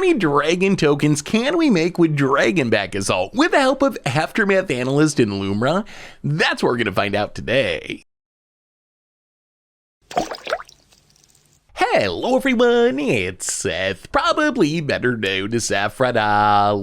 many dragon tokens can we make with Dragonback Assault with the help of Aftermath Analyst and Lumra? That's what we're going to find out today. Hello everyone, it's Seth, probably better known as Saffron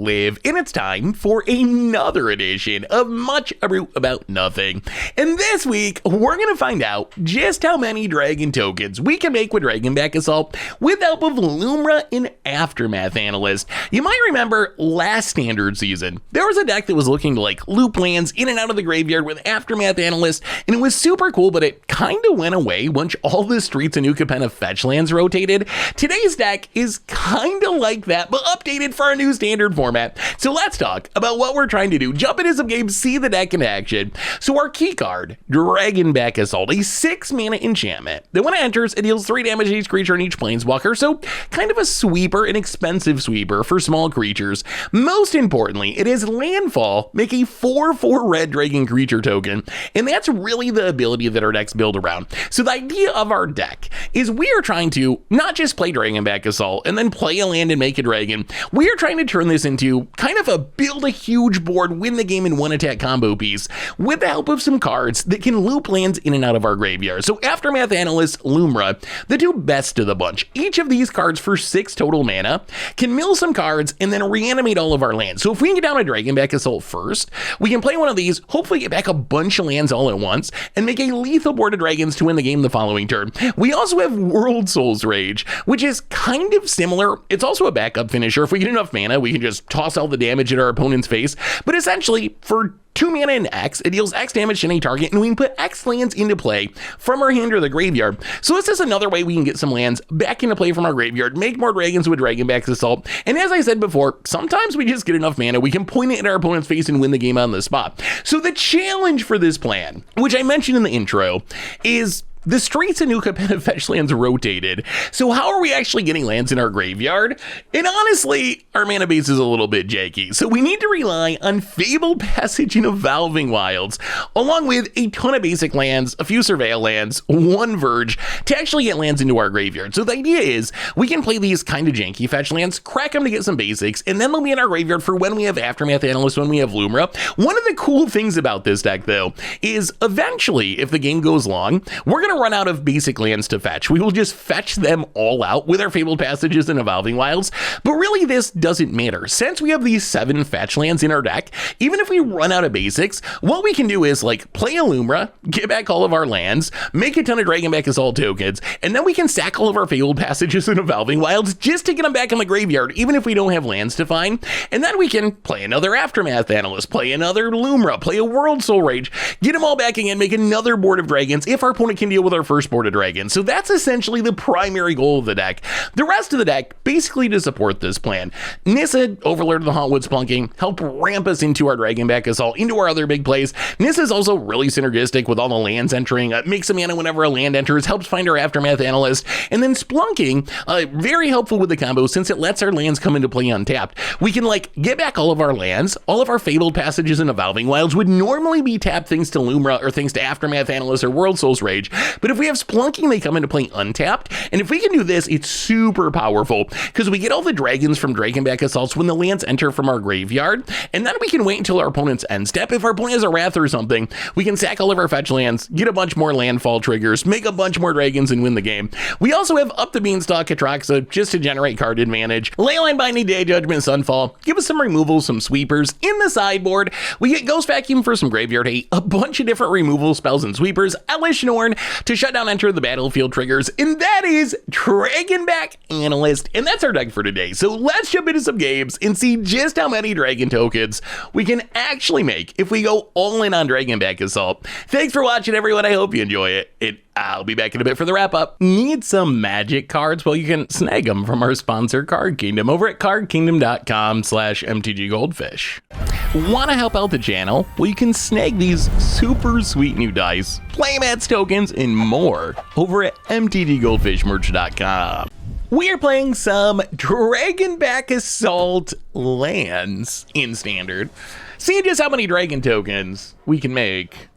Live, and it's time for another edition of Much Abrew About Nothing. And this week, we're going to find out just how many dragon tokens we can make with Dragonback Assault with the help of Lumra and Aftermath Analyst. You might remember last standard season, there was a deck that was looking to like loop lands in and out of the graveyard with Aftermath Analyst, and it was super cool, but it kind of went away once all the Streets of New Capenna fetch lands rotated. Today's deck is kind of like that, but updated for our new standard format. So let's talk about what we're trying to do. Jump into some games, see the deck in action. So our key card, Dragonback Assault, a 6 mana enchantment that when it enters, it deals 3 damage to each creature and each planeswalker. So kind of a sweeper, an expensive sweeper for small creatures. Most importantly, it is landfall, make a 4/4 red dragon creature token. And that's really the ability that our decks build around. So the idea of our deck is we are trying to not just play Dragonback Assault and then play a land and make a dragon. We are trying to turn this into kind of a build a huge board, win the game in one attack combo piece with the help of some cards that can loop lands in and out of our graveyard. So Aftermath Analyst, Lumra, the two best of the bunch. Each of these cards for 6 total mana can mill some cards and then reanimate all of our lands. So if we can get down a Dragonback Assault first, we can play one of these, hopefully get back a bunch of lands all at once, and make a lethal board of dragons to win the game the following turn. We also have World Soul's Rage, which is kind of similar. It's also a backup finisher. If we get enough mana, we can just toss all the damage at our opponent's face. But essentially, for 2 mana and X, it deals X damage to any target, and we can put X lands into play from our hand or the graveyard. So this is another way we can get some lands back into play from our graveyard, make more dragons with Dragonback Assault. And as I said before, sometimes we just get enough mana, we can point it at our opponent's face and win the game on the spot. So the challenge for this plan, which I mentioned in the intro, is the Streets of New Capenna fetch lands rotated. So how are we actually getting lands in our graveyard? And honestly, our mana base is a little bit janky. So we need to rely on Fabled Passage and Evolving Wilds, along with a ton of basic lands, a few Surveil lands, 1 Verge, to actually get lands into our graveyard. So the idea is we can play these kind of janky fetch lands, crack them to get some basics, and then they'll be in our graveyard for when we have Aftermath Analyst, when we have Lumra. One of the cool things about this deck, though, is eventually, if the game goes long, we're going to run out of basic lands to fetch. We will just fetch them all out with our Fabled Passages and Evolving Wilds, but really this doesn't matter. Since we have these 7 fetch lands in our deck, even if we run out of basics, what we can do is like play a Lumra, get back all of our lands, make a ton of Dragonback Assault tokens, and then we can sack all of our Fabled Passages and Evolving Wilds just to get them back in the graveyard, even if we don't have lands to find. And then we can play another Aftermath Analyst, play another Lumra, play a World Soul Rage, get them all back again, make another board of dragons if our opponent can deal with our first board of dragons. So that's essentially the primary goal of the deck. The rest of the deck, basically to support this plan. Nissa, Overlord of the Hauntwood Splunking, help ramp us into our Dragonback Assault, into our other big plays. Nissa is also really synergistic with all the lands entering, makes a mana whenever a land enters, helps find our Aftermath Analyst, and then Splunking, very helpful with the combo since it lets our lands come into play untapped. We can like get back all of our lands, all of our Fabled Passages and Evolving Wilds would normally be tapped thanks to Lumra or thanks to Aftermath Analyst or World Soul's Rage, but if we have Splunking, they come into play untapped, and if we can do this, it's super powerful, because we get all the dragons from Dragonback Assaults when the lands enter from our graveyard, and then we can wait until our opponent's end step. If our opponent has a Wrath or something, we can sack all of our fetch lands, get a bunch more landfall triggers, make a bunch more dragons, and win the game. We also have Up the Beanstalk Atraxa just to generate card advantage, Leyline Binding, Day Judgment, Sunfall, give us some removals, some sweepers. In the sideboard, we get Ghost Vacuum for some graveyard hate, a bunch of different removal spells and sweepers, Elish Norn to shut down enter the battlefield triggers, and that is Dragonback Analyst, and that's our deck for today. So let's jump into some games and see just how many dragon tokens we can actually make if we go all in on Dragonback Assault. Thanks for watching, everyone. I hope you enjoy it, and I'll be back in a bit for the wrap up. Need some magic cards? Well, you can snag them from our sponsor, Card Kingdom, over at cardkingdom.com/mtggoldfish. Want to help out the channel? Well, you can snag these super sweet new dice, playmats, tokens, and more over at mtggoldfishmerch.com. We are playing some Dragonback Assault lands in Standard. See just how many dragon tokens we can make.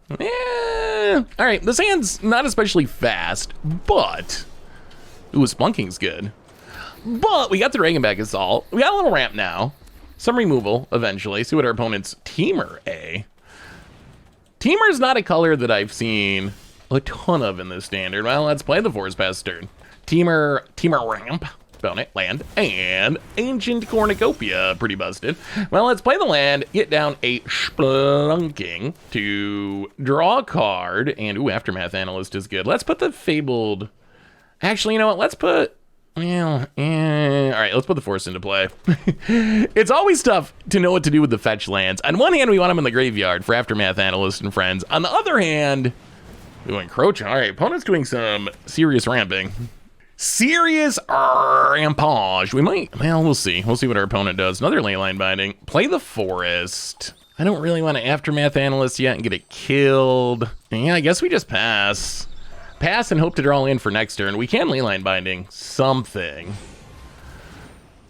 Alright, this hand's not especially fast, but... Ooh, Splunking's good. But we got the Dragonback Assault. We got a little ramp now. Some removal eventually. See what our opponent's Teamer A. Teamer is not a color that I've seen a ton of in this standard. Well, let's play the Forest Pass turn. Teamer ramp. Opponent, land, and Ancient Cornucopia. Pretty busted. Well, let's play the land, get down a Splunking to draw a card, and ooh, Aftermath Analyst is good. Let's put the Fabled... Actually, you know what? Let's put... Well, all right, let's put the Forest into play. It's always tough to know what to do with the fetch lands. On one hand, we want them in the graveyard for Aftermath Analyst and friends. On the other hand, we encroach. All right, opponent's doing some serious ramping. Serious rampage. We might, well, we'll see. We'll see what our opponent does. Another Leyline Binding. Play the Forest. I don't really want to Aftermath Analyst yet and get it killed. Yeah, I guess we just pass. Pass and hope to draw in for next turn. We can Leyline Binding something.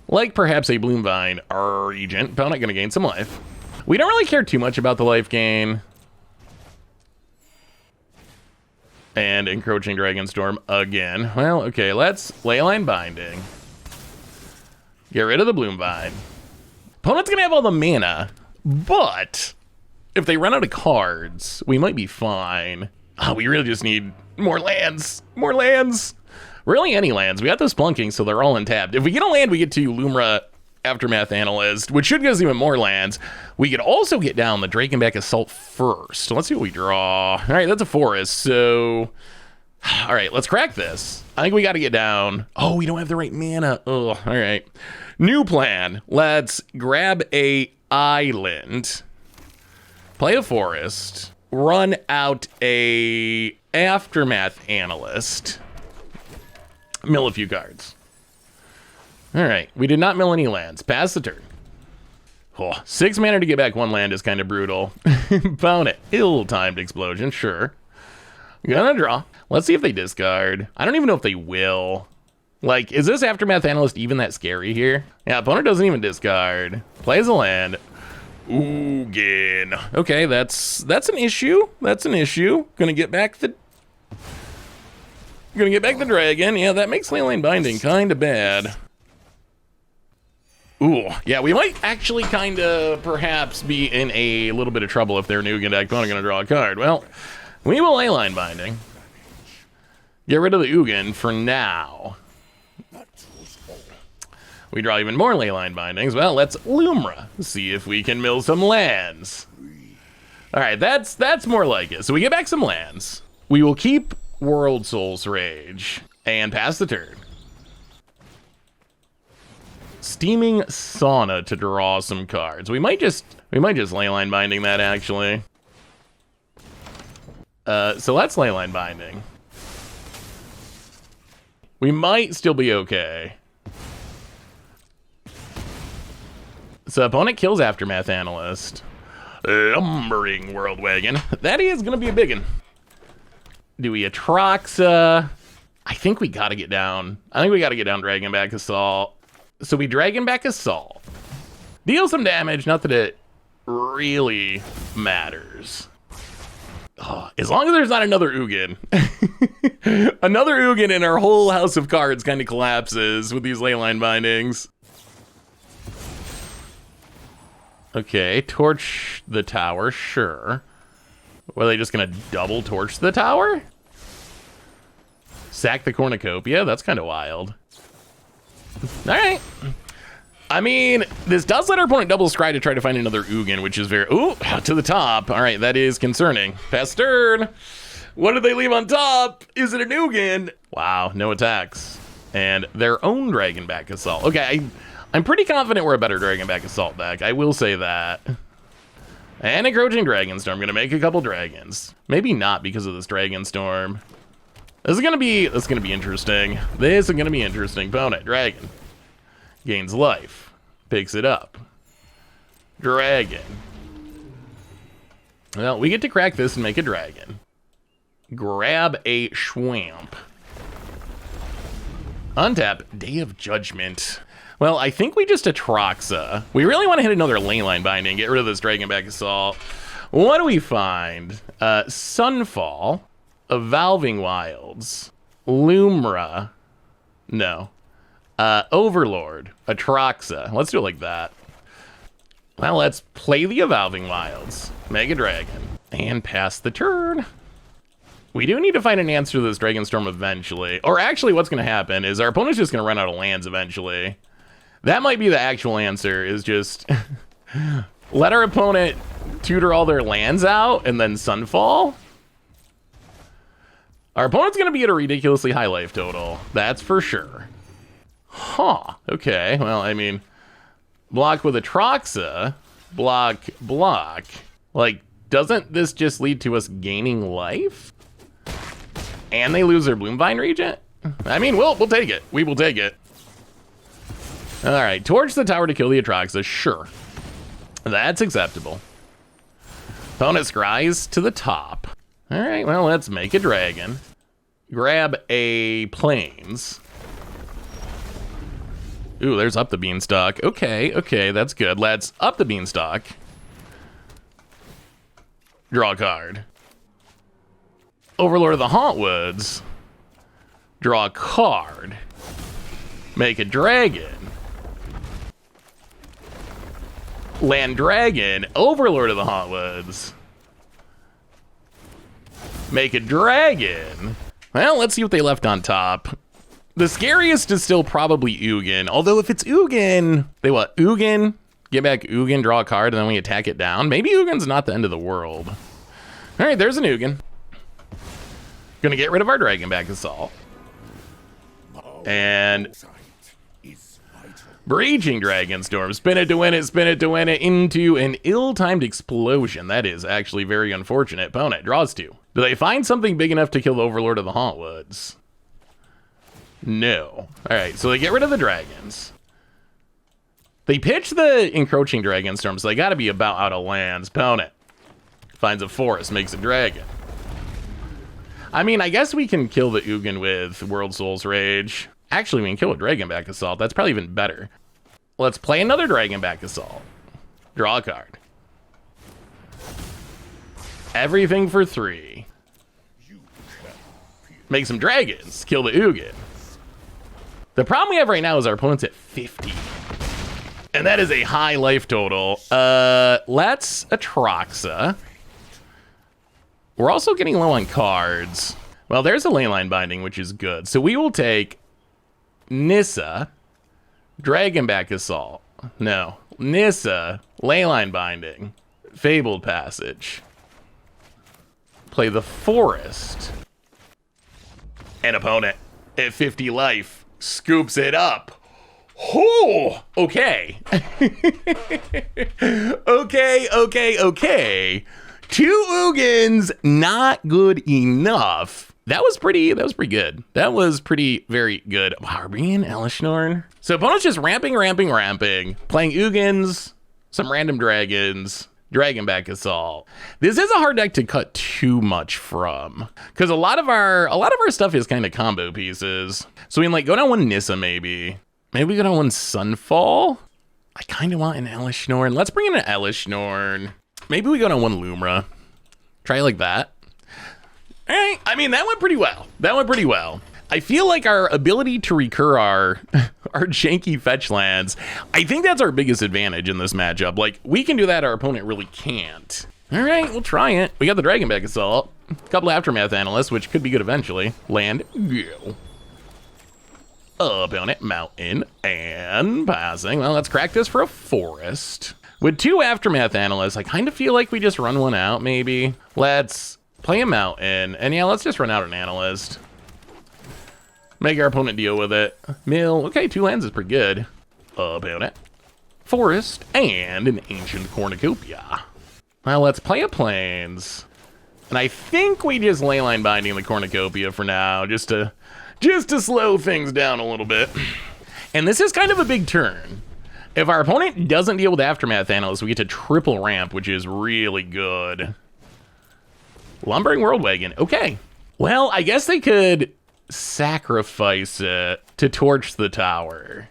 Like perhaps a Bloomvine Regent. Opponent gonna gain some life. We don't really care too much about the life gain. And Encroaching Dragonstorm again. Well, okay, let's Leyline Binding. Get rid of the Bloomvine. Opponent's gonna have all the mana, but if they run out of cards, we might be fine. Oh, we really just need more lands. More lands. Really any lands. We got those Plunking, so they're all untapped. If we get a land, we get to Lumra Aftermath Analyst, which should give us even more lands. We could also get down the Dragonback Assault first. So let's see what we draw. All right, that's a forest. So, all right, let's crack this. I think we got to get down. Oh, we don't have the right mana. Oh, all right. New plan. Let's grab a island, play a forest, run out a Aftermath Analyst, mill a few cards. All right, we did not mill any lands. Pass the turn. Oh, 6 mana to get back 1 land is kind of brutal. Opponent, ill-timed explosion, sure. Gonna draw. Let's see if they discard. I don't even know if they will. Like, is this Aftermath Analyst even that scary here? Yeah, opponent doesn't even discard. Plays a land. Ugin. Okay, that's an issue. That's an issue. Gonna get back the dragon. Yeah, that makes Leyline Binding kind of bad. Ooh, yeah, we might actually kind of perhaps be in a little bit of trouble if they're new deck. Opponent gonna draw a card. Well, we will Leyline Binding. Get rid of the Ugin for now. We draw even more Leyline Bindings. Well, let's Lumra. See if we can mill some lands. All right, that's more like it. So we get back some lands. We will keep World Soul's Rage and pass the turn. Steaming Sauna to draw some cards. We might just Leyline Binding that actually. So let's Leyline Binding. We might still be okay. So opponent kills Aftermath Analyst. Lumbering World Wagon. That is gonna be a big one. Do we Atraxa? I think we gotta get down. I think we gotta get down Dragonback Assault. So we Dragonback Assault. Deal some damage, not that it really matters. Oh, as long as there's not another Ugin. Another Ugin and our whole house of cards kind of collapses with these Leyline Bindings. Okay, torch the tower, sure. Were they just gonna double torch the tower? Sack the Cornucopia? That's kind of wild. All right. I mean, this does let our opponent double scry to try to find another Ugin, which is very... Ooh, to the top. All right, that is concerning. Pass turn. What did they leave on top? Is it an Ugin? Wow, no attacks. And their own Dragonback Assault. Okay, I'm pretty confident we're a better Dragonback Assault deck. I will say that. And Encroaching Dragonstorm. I'm gonna make a couple dragons. Maybe not because of this Dragonstorm. This is gonna be interesting. This is gonna be interesting. Opponent, dragon. Gains life. Picks it up. Dragon. Well, we get to crack this and make a dragon. Grab a Schwamp. Untap Day of Judgment. Well, I think we just Atraxa. We really want to hit another Leyline Binding, get rid of this Dragonback Assault. What do we find? Sunfall, Evolving Wilds, Lumra. No. Overlord, Atraxa. Let's do it like that. Well, let's play the Evolving Wilds. Mega Dragon. And pass the turn. We do need to find an answer to this Dragonstorm eventually. Or actually, what's going to happen is our opponent's just going to run out of lands eventually. That might be the actual answer, is just let our opponent tutor all their lands out and then Sunfall. Our opponent's going to be at a ridiculously high life total. That's for sure. Huh. Okay. Well, I mean, block with Atraxa. Block. Like, doesn't this just lead to us gaining life? And they lose their Bloomvine Regent? I mean, we'll take it. We will take it. All right. Torch the tower to kill the Atraxa. Sure. That's acceptable. Opponent scries to the top. All right. Well, let's make a dragon. Grab a plains. Ooh, there's up the beanstalk. Okay, that's good. Let's up the beanstalk. Draw a card. Overlord of the Hauntwoods. Draw a card. Make a dragon. Land dragon. Overlord of the Hauntwoods. Make a dragon. Well, let's see what they left on top. The scariest is still probably Ugin. Although if it's Ugin, they what? Ugin? Get back Ugin, draw a card, and then we attack it down. Maybe Ugin's not the end of the world. All right, there's an Ugin. Gonna get rid of our Dragonback Assault. And Breaching Dragonstorm. Spin it to win it, spin it to win it into an ill-timed explosion. That is actually very unfortunate. Opponent draws 2. Do they find something big enough to kill the Overlord of the Hauntwoods? No. All right, so they get rid of the dragons. They pitch the encroaching Dragonstorm, so they got to be about out of lands. Opponent finds a forest, makes a dragon. I mean, I guess we can kill the Ugin with World Soul's Rage. Actually, we can kill a Dragonback Assault. That's probably even better. Let's play another Dragonback Assault. Draw a card. Everything for 3. Make some dragons. Kill the Ugin. The problem we have right now is our opponent's at 50. And that is a high life total. Let's Atraxa. We're also getting low on cards. Well, there's a Leyline Binding, which is good. So we will take Nissa, Dragonback Assault. No, Nissa, Leyline Binding, Fabled Passage. Play the Forest. And opponent at 50 life scoops it up. Oh, okay. Okay. 2 Ugins, not good enough. That was pretty good. That was very good. Wow, we're bringing in Elishnorn. So opponent's just ramping. Playing Ugins, some random dragons, Dragonback Assault. This is a hard deck to cut too much from, because a lot of our stuff is kind of combo pieces. So we can like go down one Nissa maybe. Maybe we go down one Sunfall. I kind of want an Elishnorn. Let's bring in an Elishnorn. Maybe we go down one Lumra. Try like that. All right. I mean, that went pretty well. I feel like our ability to recur our janky fetch lands, I think that's our biggest advantage in this matchup. Like, we can do that, our opponent really can't. All right, we'll try it. We got the Dragonback Assault, a couple of Aftermath Analysts, which could be good eventually. Land, go. Opponent, mountain, and passing. Well, let's crack this for a forest. With 2 Aftermath Analysts, I kind of feel like we just run one out, maybe. Let's play a mountain, and yeah, let's just run out an Analyst. Make our opponent deal with it. Mill. Okay, 2 lands is pretty good. Opponent. Forest. And an Ancient Cornucopia. Well, let's play a Plains. And I think we just Leyline Binding the Cornucopia for now, just to slow things down a little bit. And this is kind of a big turn. If our opponent doesn't deal with Aftermath Analyst, we get to triple ramp, which is really good. Lumbering World Wagon. Okay. Well, I guess they could sacrifice it to torch the tower.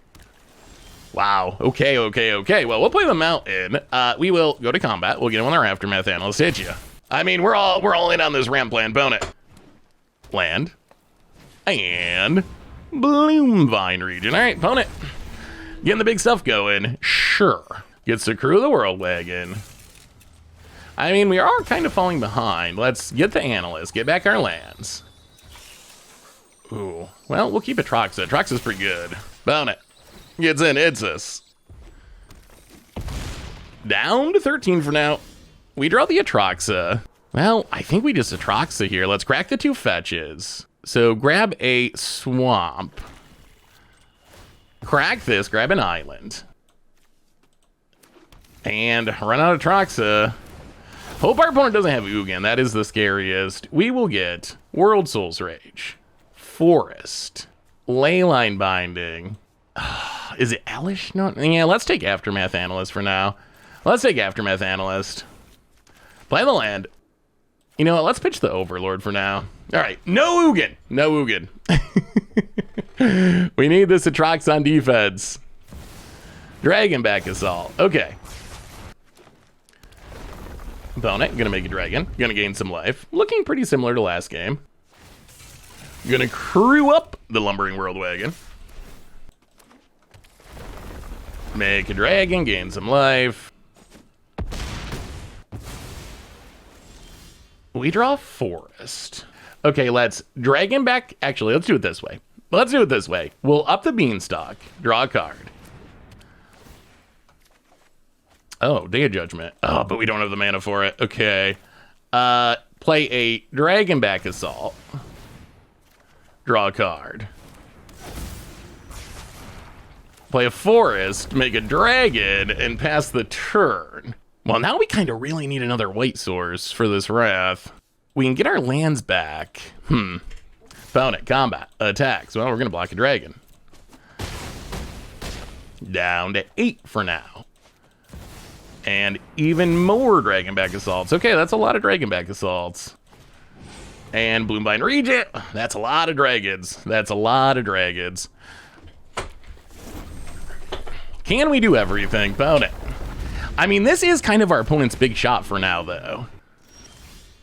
Wow. Okay. Well, we'll play the mountain. We will go to combat. We'll get one of our Aftermath Analysts. Hit you. I mean, we're all in on this ramp plan, opponent. Land. And Bloomvine region. All right, opponent. Getting the big stuff going. Sure. Gets to crew the World Wagon. I mean, we are kind of falling behind. Let's get the Analyst. Get back our lands. Ooh. Well, we'll keep Atraxa. Atraxa's pretty good. Opponent. Gets in. It's us. Down to 13 for now. We draw the Atraxa. Well, I think we just Atraxa here. Let's crack the 2 fetches. So grab a swamp. Crack this, grab an island. And run out of Atraxa. Hope our opponent doesn't have Ugin. That is the scariest. We will get World Soul's Rage. Forest. Leyline Binding. Is it Elish? No, yeah, let's take Aftermath Analyst for now. Let's take Aftermath Analyst. Play the land. You know what? Let's pitch the Overlord for now. All right. No Ugin. No Ugin. We need this Atrax on defense. Dragonback Assault. Okay. Opponent. Gonna make a dragon. Gonna gain some life. Looking pretty similar to last game. Gonna crew up the Lumbering World Wagon. Make a dragon. Gain some life. We draw Forest. Okay, let's Dragonback. Actually, let's do it this way. Let's do it this way. We'll up the Beanstalk. Draw a card. Oh, Day of Judgment. Oh, but we don't have the mana for it. Okay. Play a Dragonback Assault. Draw a card. Play a Forest, make a dragon, and pass the turn. Well, now we kind of really need another white source for this Wrath. We can get our lands back. Opponent, combat, attacks. Well, we're going to block a dragon. Down to 8 for now. And even more Dragonback Assaults. Okay, that's a lot of Dragonback Assaults. And Bloomvine Regent. That's a lot of dragons. That's a lot of dragons. Can we do everything, opponent? I mean, this is kind of our opponent's big shot for now, though.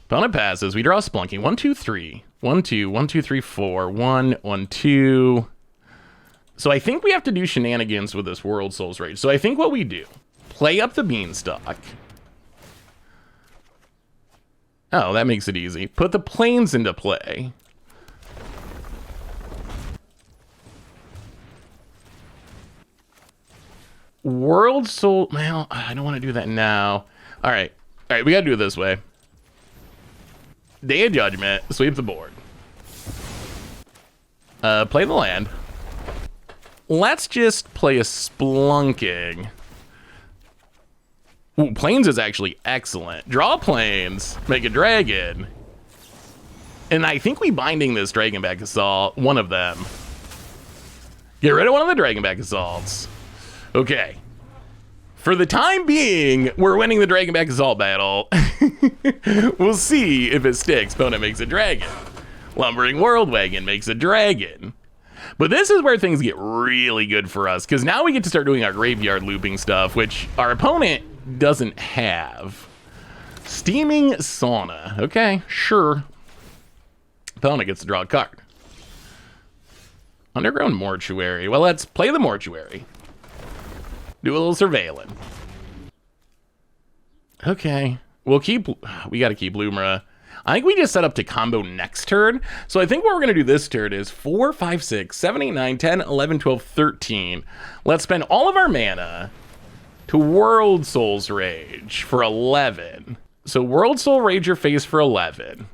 Opponent passes. We draw Splunking. 1, 2, 3. 1, 2, 1, 2, 3, 4. 1, 1, 2. So I think we have to do shenanigans with this World Soul's Rage. So I think what we do, play up the Beanstalk. Oh, that makes it easy. Put the Plains into play. World Soul. Well, I don't want to do that now. All right, we got to do it this way. Day of Judgment. Sweep the board. Play the land. Let's just play a Splunking. Ooh, Plains is actually excellent. Draw Plains. Make a dragon. And I think we binding this Dragonback Assault. One of them. Get rid of one of the Dragonback Assaults. Okay. For the time being, we're winning the Dragonback Assault battle. We'll see if it sticks. Opponent makes a dragon. Lumbering World Wagon makes a dragon. But this is where things get really good for us, because now we get to start doing our graveyard looping stuff, which our opponent doesn't have. Steaming Sauna. Okay, sure. Opponent gets to draw a card. Underground Mortuary. Well, let's play the Mortuary. Do a little surveilling. Okay. We'll keep... We got to keep Lumra. I think we just set up to combo next turn. So I think what we're going to do this turn is 4, 5, 6, 7, 8, 9, 10, 11, 12, 13. Let's spend all of our mana to World Soul's Rage for 11. So World Soul Rage your face for 11.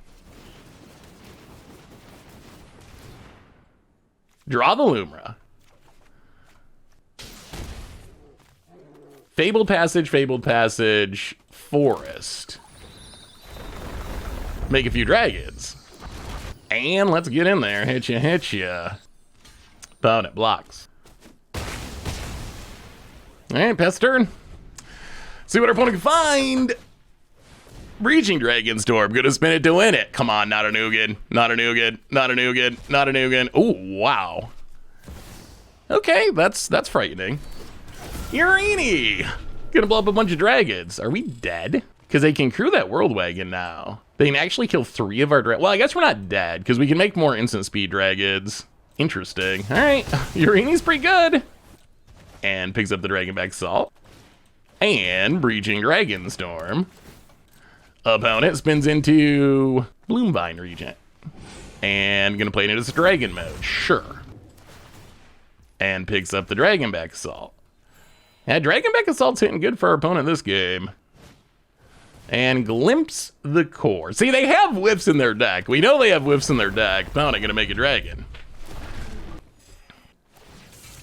Draw the Lumra. Fabled Passage, Forest. Make a few dragons. And let's get in there. Hit ya. Opponent blocks. Alright, pass turn. See what our opponent can find. Breaching Dragon's Storm. Gonna spin it to win it. Come on, not an Ugin. Not an Ugin. Not an Ugin. Not an Ugin. Oh, wow. Okay, that's frightening. Urini! Gonna blow up a bunch of dragons. Are we dead? Because they can crew that World Wagon now. They can actually kill 3 of our dragons. Well, I guess we're not dead, because we can make more instant speed dragons. Interesting. All right, Urini's pretty good. And picks up the Dragonback Assault. And Breaching Dragonstorm. Opponent spins into Bloomvine Regent. And gonna play it into Dragon mode, sure. And picks up the Dragonback Assault. Yeah, Dragonback Assault's hitting good for our opponent this game. And Glimpse the Core. See, they have whiffs in their deck. We know they have whiffs in their deck. Opponent gonna make a dragon.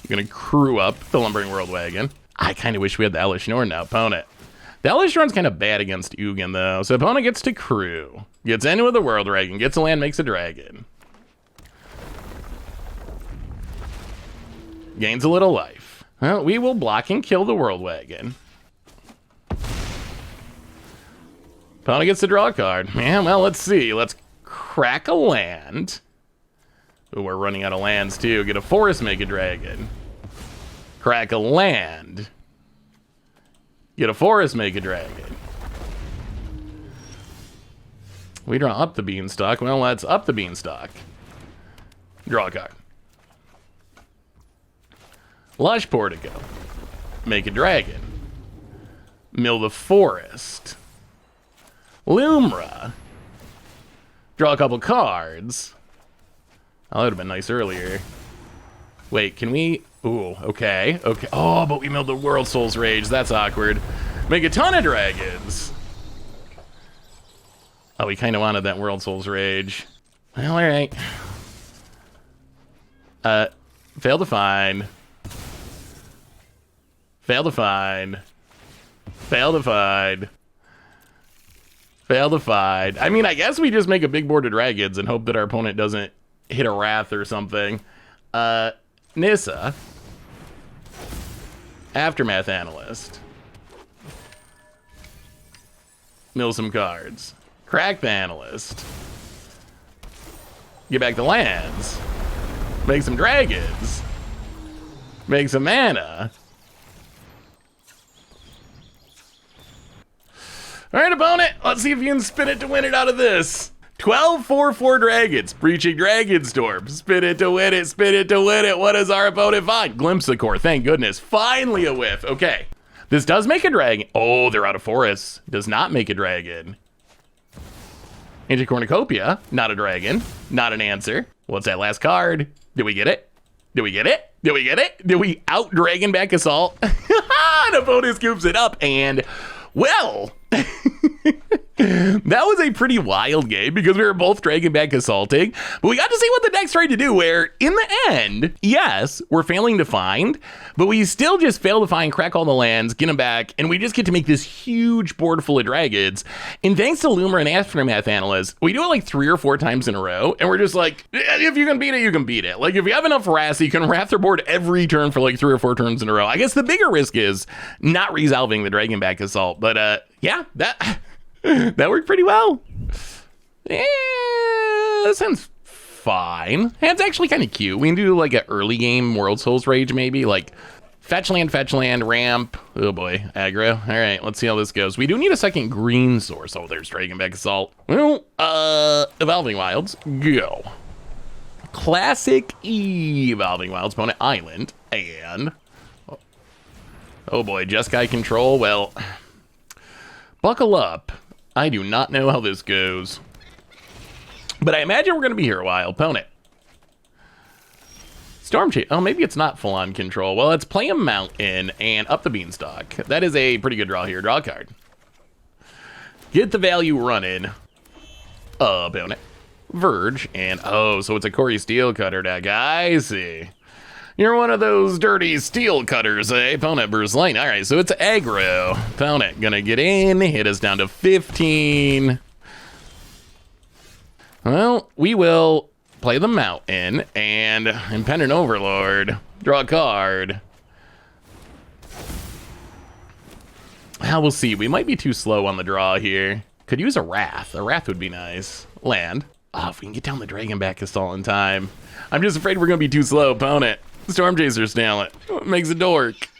Gonna crew up the Lumbering World Wagon. I kind of wish we had the Elish Norn now, opponent. The Elish Norn's kind of bad against Ugin, though. So opponent gets to crew. Gets in with the World Wagon. Gets a land, makes a dragon. Gains a little life. Well, we will block and kill the World Wagon. Opponent gets to draw a card. Man, well, let's see. Let's crack a land. Ooh, we're running out of lands, too. Get a forest, make a dragon. Crack a land. Get a forest, make a dragon. We draw up the beanstalk. Well, let's up the beanstalk. Draw a card. Lush Portico. Make a dragon. Mill the forest. Lumra. Draw a couple cards. Oh, that would have been nice earlier. Wait, can we... Ooh, okay, okay. Oh, but we milled the World Soul's Rage. That's awkward. Make a ton of dragons. Oh, we kind of wanted that World Soul's Rage. Well, all right. Failed to find. Failed to find. Failed to find. Failed to find. I mean, I guess we just make a big board of dragons and hope that our opponent doesn't hit a Wrath or something. Nissa. Aftermath Analyst. Mill some cards. Crack the Analyst. Get back the lands. Make some dragons. Make some mana. Alright, opponent. Let's see if you can spin it to win it out of this. 12-4-4 dragons. Breaching Dragonstorm. Spin it to win it. Spin it to win it. What does our opponent find? Glimpse the Core. Thank goodness. Finally a whiff. Okay. This does make a dragon. Oh, they're out of forests. Does not make a dragon. Ancient Cornucopia. Not a dragon. Not an answer. What's that last card? Did we get it? Did we get it? Did we get it? Did we out Dragonback Assault? And opponent scoops it up and... Well, that was a pretty wild game because we were both Dragonback Assaulting, but we got to see what the deck's trying to do, where in the end, yes, we're failing to find, but we still just fail to find, crack all the lands, get them back, and we just get to make this huge board full of dragons. And thanks to Loomer and Aftermath Analyst, we do it like 3 or 4 times in a row, and we're just like, if you can beat it, you can beat it. Like, if you have enough Wrath, you can Wrath their board every turn for like 3 or 4 turns in a row. I guess the bigger risk is not resolving the Dragonback Assault, but yeah, that worked pretty well. Yeah, that sounds fine. It's actually kind of cute. We can do like an early game World Soul's Rage maybe, like fetch land, ramp. Oh boy, aggro. All right, let's see how this goes. We do need a second green source. Oh, there's Dragonback Assault. Well, Evolving Wilds, go. Classic Evolving Wilds, opponent Island, and... Oh boy, Jeskai control. Well, buckle up. I do not know how this goes. But I imagine we're going to be here a while. Opponent. Storm Chase. Oh, maybe it's not full on control. Well, let's play a mountain and up the beanstalk. That is a pretty good draw here. Draw a card. Get the value running. Opponent. Verge. And oh, so it's a Corey Steel Cutter deck. I see. You're one of those dirty steel cutters, eh? Opponent Bruce Lane. All right, so it's aggro. Opponent gonna get in, hit us down to 15. Well, we will play the mountain and Impending Overlord. Draw a card. Well, we'll see. We might be too slow on the draw here. Could use a Wrath. A Wrath would be nice. Land. Oh, if we can get down the Dragonback Assault in time. I'm just afraid we're gonna be too slow, opponent. Storm Chaser's talent makes a dork.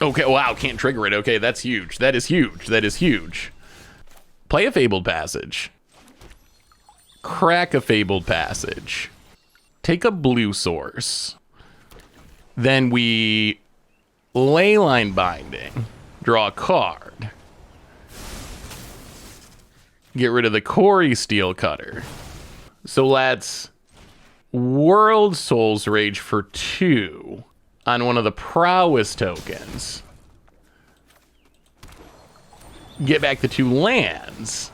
Okay, wow, can't trigger it. Okay, that's huge. That is huge. That is huge. Play a Fabled Passage. Crack a Fabled Passage. take a blue source. Then we Leyline Binding. Draw a card. Get rid of the Quarry Steel Cutter. So let's World Souls Rage for 2 on one of the Prowess tokens. Get back the 2 lands.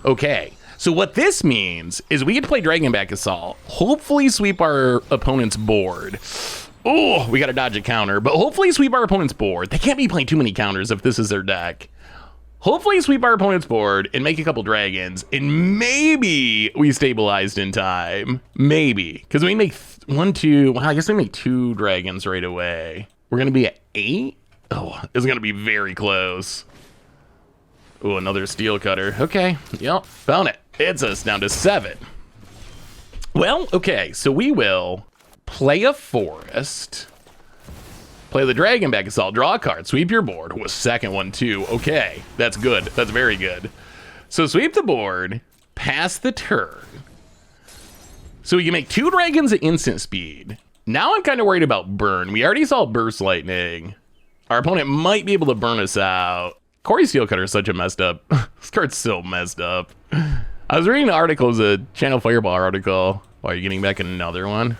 Okay, so what this means is we get to play Dragonback Assault, hopefully sweep our opponent's board. Oh, we got to dodge a counter, but hopefully sweep our opponent's board. They can't be playing too many counters if this is their deck. Hopefully sweep our opponent's board and make a couple dragons, and maybe we stabilized in time. Maybe, because we make 1, 2, well, I guess we make 2 dragons right away. We're going to be at 8? Oh, it's going to be very close. Oh, another steel cutter. Okay, yep, found it. It's us down to 7. Well, okay, so we will play a forest. Play the Dragonback Assault, draw a card, sweep your board. Oh, a second one too. Okay, that's good. That's very good. So sweep the board, pass the turn. So we can make 2 dragons at instant speed. Now I'm kind of worried about burn. We already saw Burst Lightning. Our opponent might be able to burn us out. Quarry Steel Cutter is such a messed up. This card's so messed up. I was reading an article, it was a Channel Fireball article. Why are you getting back another one?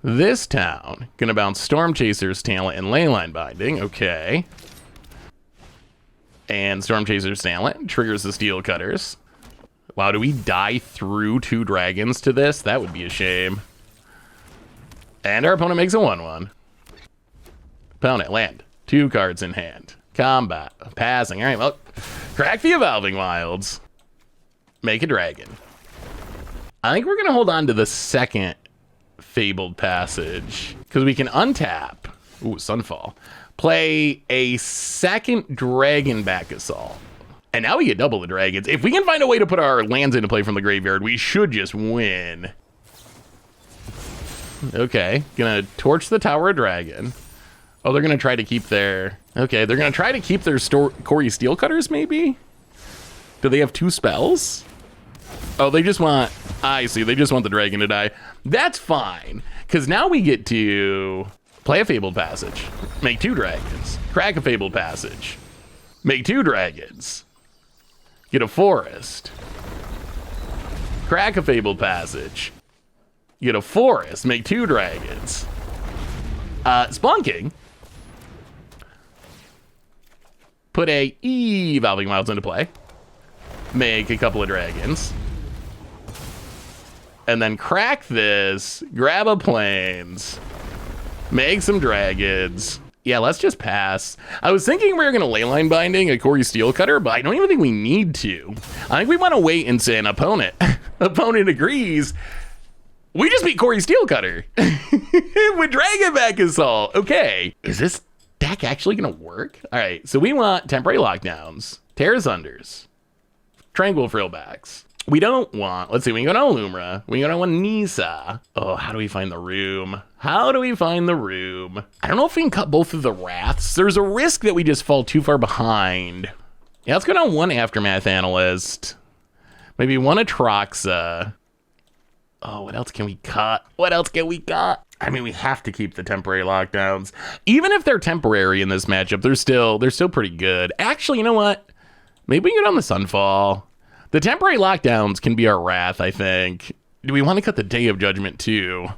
This town, gonna bounce Storm Chaser's Talent and Leyline Binding, okay. And Storm Chaser's Talent triggers the Steel Cutters. Wow, do we die through 2 dragons to this? That would be a shame. And our opponent makes a 1/1. Opponent, land. 2 cards in hand. Combat, passing, all right, well, crack the Evolving Wilds. Make a dragon. I think we're gonna hold on to the second Fabled Passage, because we can untap, ooh, Sunfall, play a second Dragonback Assault, and now we get double the dragons. If we can find a way to put our lands into play from the graveyard, we should just win. Okay, gonna torch the Tower of Dragon. Oh, they're gonna try to keep their, okay, they're gonna try to keep their Quarry Steel Cutters, maybe? Do they have 2 spells? Oh, they just want, I see, they just want the dragon to die. That's fine, because now we get to play a Fabled Passage, make 2 dragons, crack a Fabled Passage, make 2 dragons, get a forest, crack a Fabled Passage, get a forest, make 2 dragons, Splunking, put a Evolving Wilds into play, make a couple of dragons, and then crack this, grab a plains, make some dragons. Yeah, let's just pass. I was thinking we were going to Leyline Binding a Quarry Steel Cutter, but I don't even think we need to. I think we want to wait and say an opponent. Opponent agrees. We just beat Quarry Steel Cutter with Dragonback Assault. Okay, is this deck actually going to work? All right, so we want Temporary Lockdowns, Terra Sunders, Tranquil Frillbacks. We don't want, let's see, we can go to Lumra, we can go to Nisa. Oh, how do we find the room? How do we find the room? I don't know if we can cut both of the Wraths. There's a risk that we just fall too far behind. Yeah, let's go down 1 Aftermath Analyst. Maybe 1 Atraxa. Oh, what else can we cut? What else can we cut? I mean, we have to keep the temporary lockdowns. Even if they're temporary in this matchup, they're still pretty good. Actually, you know what? Maybe we can go down the Sunfall. The temporary lockdowns can be our Wrath, I think. Do we want to cut the Day of Judgment too?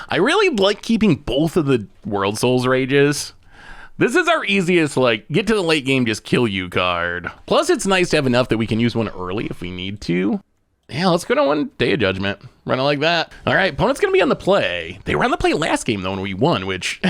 I really like keeping both of the World Souls Rages. This is our easiest, like, get to the late game, just kill you card. Plus, it's nice to have enough that we can use one early if we need to. Yeah, let's go to 1 Day of Judgment. Run it like that. All right, opponent's going to be on the play. They were on the play last game, though, when we won, which,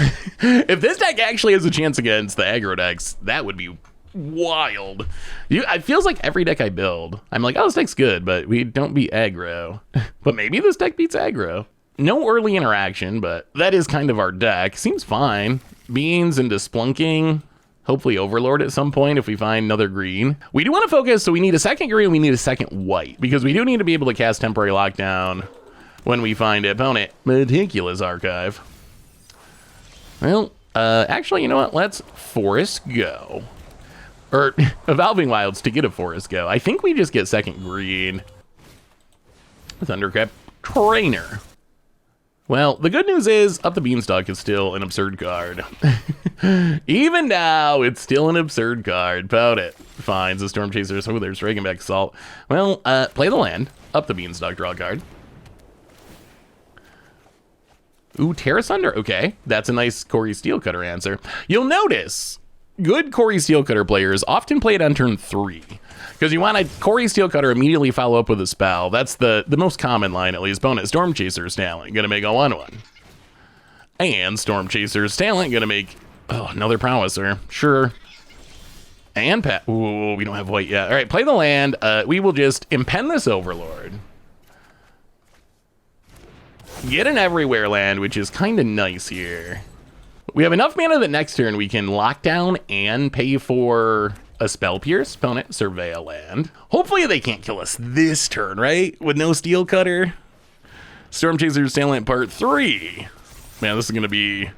if this deck actually has a chance against the aggro decks, that would be wild. It feels like every deck I build, I'm like, oh, this deck's good, but we don't beat aggro. But maybe this deck beats aggro. No early interaction, but that is kind of our deck. Seems fine. Beans into Splunking. Hopefully Overlord at some point if we find another green. We do want to focus, so we need a second green, we need a second white, because we do need to be able to cast Temporary Lockdown when we find an opponent. Meticulous Archive. Well, actually, you know what? Let's Forest go. Or Evolving Wilds to get a Forest go. I think we just get second green. Thundercrab Trainer. Well, the good news is Up the Beanstalk is still an absurd card. Even now, it's still an absurd card. About it. Finds the Storm Chasers. Oh, there's Dragonback Assault. Well, play the land. Up the Beanstalk, draw a card. Ooh, Terra Sunder. Okay, that's a nice Corey Steelcutter answer. You'll notice good Corey Steelcutter players often play it on turn 3. Because you want a Corey Steelcutter immediately follow up with a spell. That's the most common line, at least. Bonus Storm Chaser's talent, gonna make a 1/1. And Storm Chaser's talent, gonna make another Prowesser. Sure. And ooh, we don't have white yet. All right, play the land. We will just impend this Overlord. Get an everywhere land, which is kind of nice here. We have enough mana that next turn we can lock down and pay for a Spell Pierce. Opponent, survey a land. Hopefully they can't kill us this turn, right? With no Steelcutter. Storm Chaser's Talent Part 3. Man, this is going to be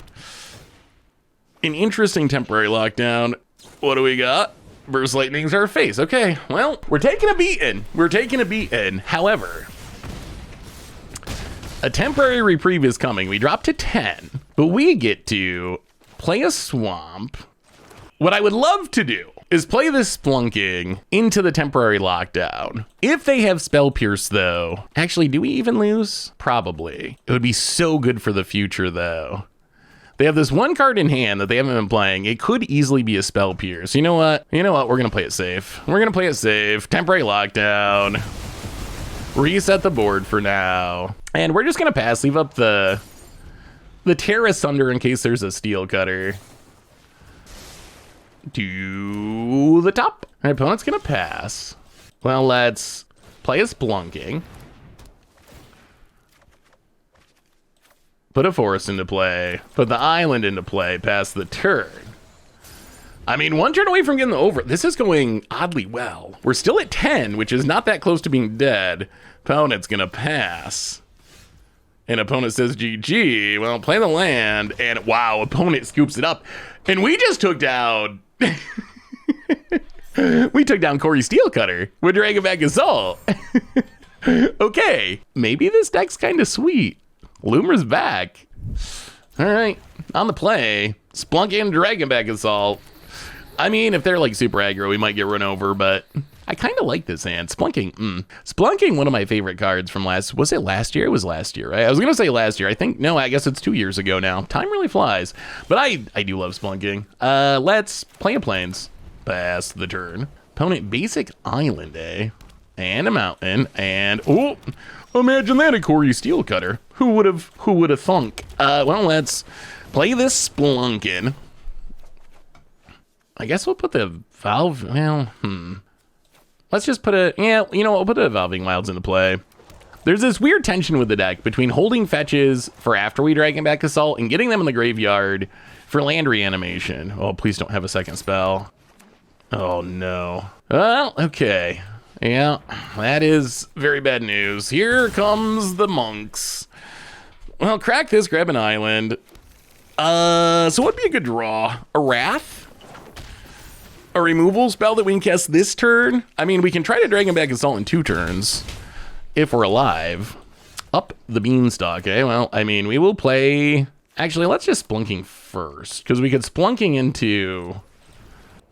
an interesting temporary lockdown. What do we got? Burst Lightning's our face. Okay, well, we're taking a beating. We're taking a beating. However, a temporary reprieve is coming. We drop to 10, but we get to play a swamp. What I would love to do is play this Splunking into the temporary lockdown. If they have Spell Pierce, though, actually, do we even lose? Probably. It would be so good for the future, though. They have this one card in hand that they haven't been playing. It could easily be a Spell Pierce. You know what? We're going to play it safe. We're going to play it safe. Temporary lockdown. Reset the board for now. And we're just going to pass. Leave up the Terra Sunder in case there's a Steelcutter. To the top. My opponent's gonna pass. Well, let's play a Splunking. Put a forest into play. Put the island into play. Pass the turn. I mean, one turn away from getting the over. This is going oddly well. We're still at 10, which is not that close to being dead. Opponent's gonna pass. And opponent says GG. Well, play the land. And wow, opponent scoops it up. And we just took down... we took down Corey Steelcutter with Dragonback Assault. Okay, maybe this deck's kind of sweet. Loomer's back. All right, on the play. Splunking Dragonback Assault. I mean, if they're like super aggro, we might get run over, but I kind of like this hand. Splunking, Splunking, one of my favorite cards from was it last year? It was last year, right? I was going to say last year. No, I guess it's 2 years ago now. Time really flies. But I do love Splunking. Let's play a Plains. Pass the turn. Opponent, basic island, and a mountain, and, oh, imagine that, a Corey Steelcutter. Who would have thunk? Well, let's play this Splunkin'. I guess we'll put the Valve, Let's just put we'll put the Evolving Wilds into play. There's this weird tension with the deck between holding fetches for after we Dragonback Assault and getting them in the graveyard for land reanimation. Oh, please don't have a second spell. Oh, no. Well, okay. Yeah, that is very bad news. Here comes the monks. Well, crack this, grab an island. So what'd be a good draw? A Wrath? A removal spell that we can cast this turn? I mean, we can try to Dragonback Assault in 2 turns. If we're alive. Up the Beanstalk, Well, I mean, we will play... Actually, let's just Splunking first. Because we could Splunking into...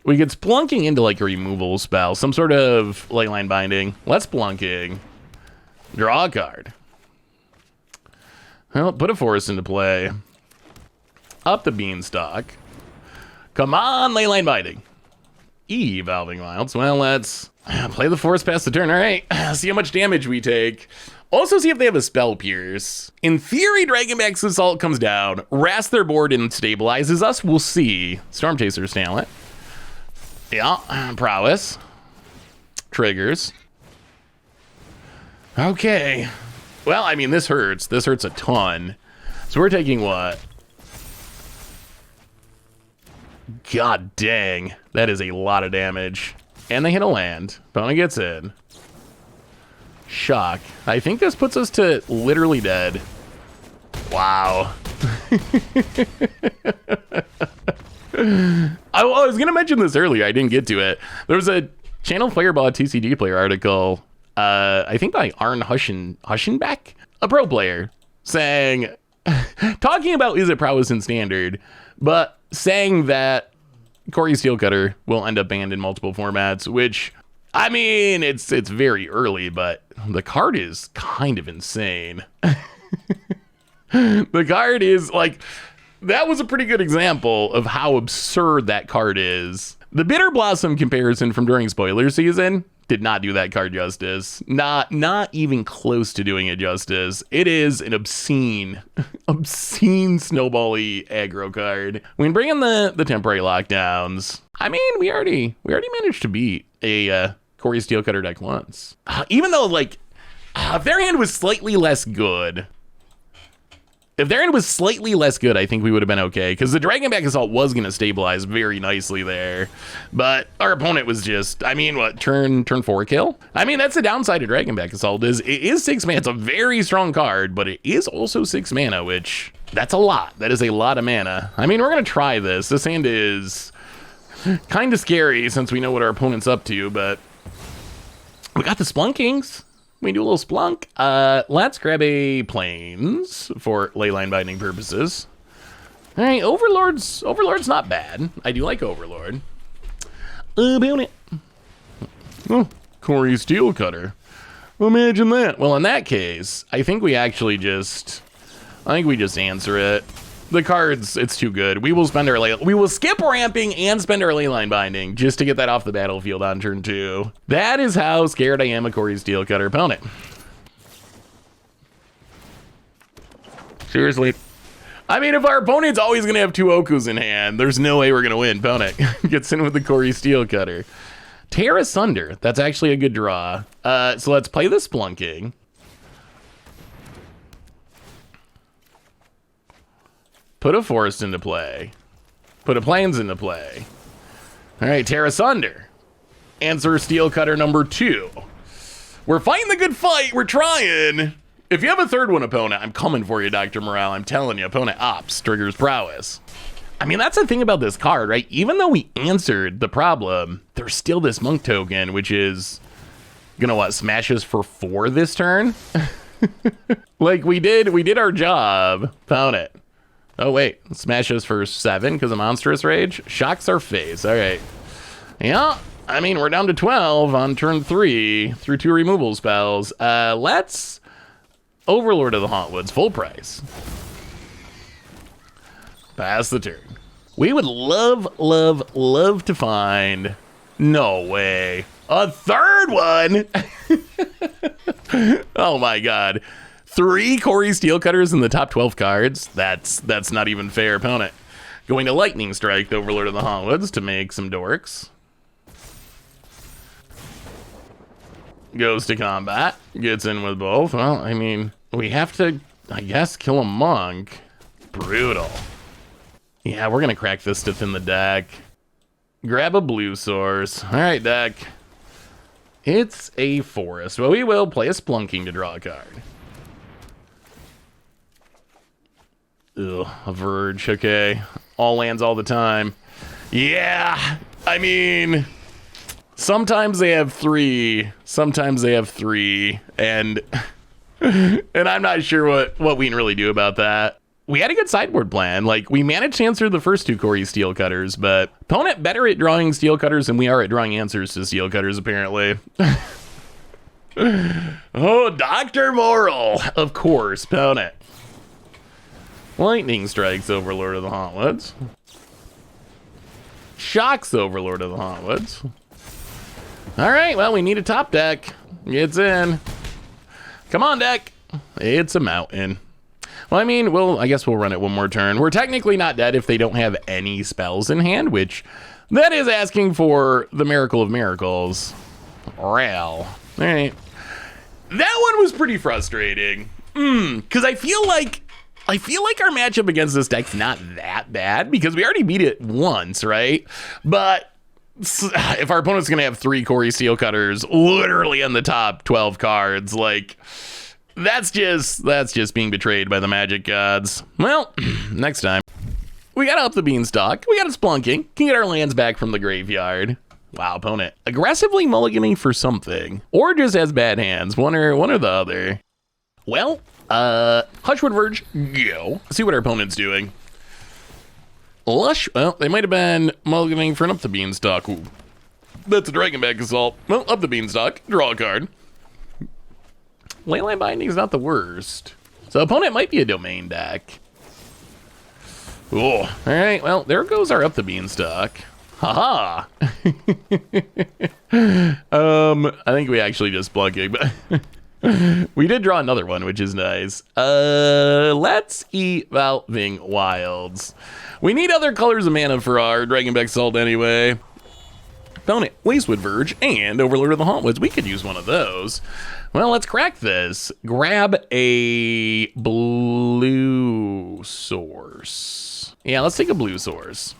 like a removal spell. Some sort of Leyline Binding. Let's Splunking. Draw a card. Well, put a forest into play. Up the Beanstalk. Come on, Leyline Binding. Evolving Wilds. Well, let's play the forest past the turn. All right, see how much damage we take. Also see if they have a Spell Pierce. In theory, Dragonback Assault comes down, wraths their board and stabilizes us. We'll see. Storm Chaser's talent. Yeah, prowess. Triggers. Okay. Well, I mean, this hurts. This hurts a ton. So we're taking what? God dang. That is a lot of damage. And they hit a land. Opponent gets in. Shock. I think this puts us to literally dead. Wow. I was going to mention this earlier. I didn't get to it. There was a Channel Fireball TCG player article, I think by Arn Huschenbeck, a pro player, saying talking about is it prowess in standard, but saying that Corey Steelcutter will end up banned in multiple formats, which, I mean, it's very early, but the card is kind of insane. The card is like, that was a pretty good example of how absurd that card is. The Bitter Blossom comparison from during spoiler season did not do that card justice. Not even close to doing it justice. It is an obscene snowball-y aggro card. We can bring in the temporary lockdowns. I mean, we already managed to beat a Corey Steelcutter deck once. Even though, like, if their hand was slightly less good, I think we would have been okay, because the Dragonback Assault was going to stabilize very nicely there. But our opponent was just, I mean, what, turn 4 kill? I mean, that's the downside of Dragonback Assault, is it is 6 mana. It's a very strong card, but it is also 6 mana, which, that's a lot. That is a lot of mana. I mean, we're going to try this. This hand is kind of scary since we know what our opponent's up to, but we got the Splunkings. We do a little Splunk. Let's grab a Plains for Leyline Binding purposes. All right, Overlord's not bad. I do like Overlord. About it. Oh, Corey Steelcutter. Imagine that. Well, in that case, I think we just answer it. The cards, it's too good. We will skip ramping and spend our Leyline Binding just to get that off the battlefield on turn 2. That is how scared I am of Corey Steelcutter opponent. Seriously. I mean, if our opponent's always going to have 2 Okus in hand, there's no way we're going to win. Opponent gets in with the Corey Steelcutter. Tear Asunder. That's actually a good draw. So let's play the Splunking. Put a Forest into play. Put a Plains into play. All right, Tear Asunder. Answer Steelcutter number 2. We're fighting the good fight. We're trying. If you have a third one, opponent, I'm coming for you, Dr. Morale. I'm telling you, opponent ops, triggers prowess. I mean, that's the thing about this card, right? Even though we answered the problem, there's still this Monk token, which is gonna, what, smash us for 4 this turn? Like, we did our job. Found it. Oh, wait. Smash us for 7 because of Monstrous Rage? Shocks our face. All right. Yeah, I mean, we're down to 12 on turn 3 through 2 removal spells. Let's Overlord of the Hauntwoods, full price. Pass the turn. We would love to find... No way. A third one? Oh, my God. 3 Corey Steelcutters in the top 12 cards. That's not even fair, opponent. Going to Lightning Strike the Overlord of the Hauntwoods to make some dorks. Goes to combat. Gets in with both. Well, I mean, we have to, I guess, kill a monk. Brutal. Yeah, we're going to crack this to thin the deck. Grab a blue source. All right, deck. It's a forest. Well, we will play a Splunking to draw a card. Ugh, a Verge, okay. All lands all the time. Yeah, I mean, sometimes they have 3, and I'm not sure what we can really do about that. We had a good sideboard plan. Like, we managed to answer the first 2 Corey Steelcutters, but opponent better at drawing Steelcutters than we are at drawing answers to Steelcutters, apparently. Oh, Dr. Moral, of course, opponent. Lightning Strikes Overlord of the Hauntwoods. Shocks Overlord of the Hauntwoods. All right, well, we need a top deck. It's in. Come on, deck. It's a mountain. Well, I mean, I guess we'll run it one more turn. We're technically not dead if they don't have any spells in hand, which that is asking for the miracle of miracles. All right. That one was pretty frustrating. Because I feel like our matchup against this deck's not that bad because we already beat it once, right? But if our opponent's going to have 3 Corey Steelcutters literally in the top 12 cards, like, that's just being betrayed by the magic gods. Well, next time. We got to up the beanstalk. We got a Splunking. Can get our lands back from the graveyard. Wow, opponent. Aggressively mulliganing for something. Or just has bad hands. One or the other. Well, Hushwood Verge, go. See what our opponent's doing. Lush, well, they might have been mulliganing for an up the beanstalk. Ooh. That's a Dragonback Assault. Well, up the beanstalk, draw a card. Leyline Binding is not the worst. So opponent might be a domain deck. Oh, all right, well, there goes our up the beanstalk. Haha. I think we actually just blunking, but we did draw another one, which is nice. Let's Evolving Wilds. We need other colors of mana for our Dragonback Assault anyway. Opponent, Wastewood Verge, and Overlord of the Hauntwoods. We could use one of those. Well, let's crack this. Grab a blue source. Yeah, let's take a blue source.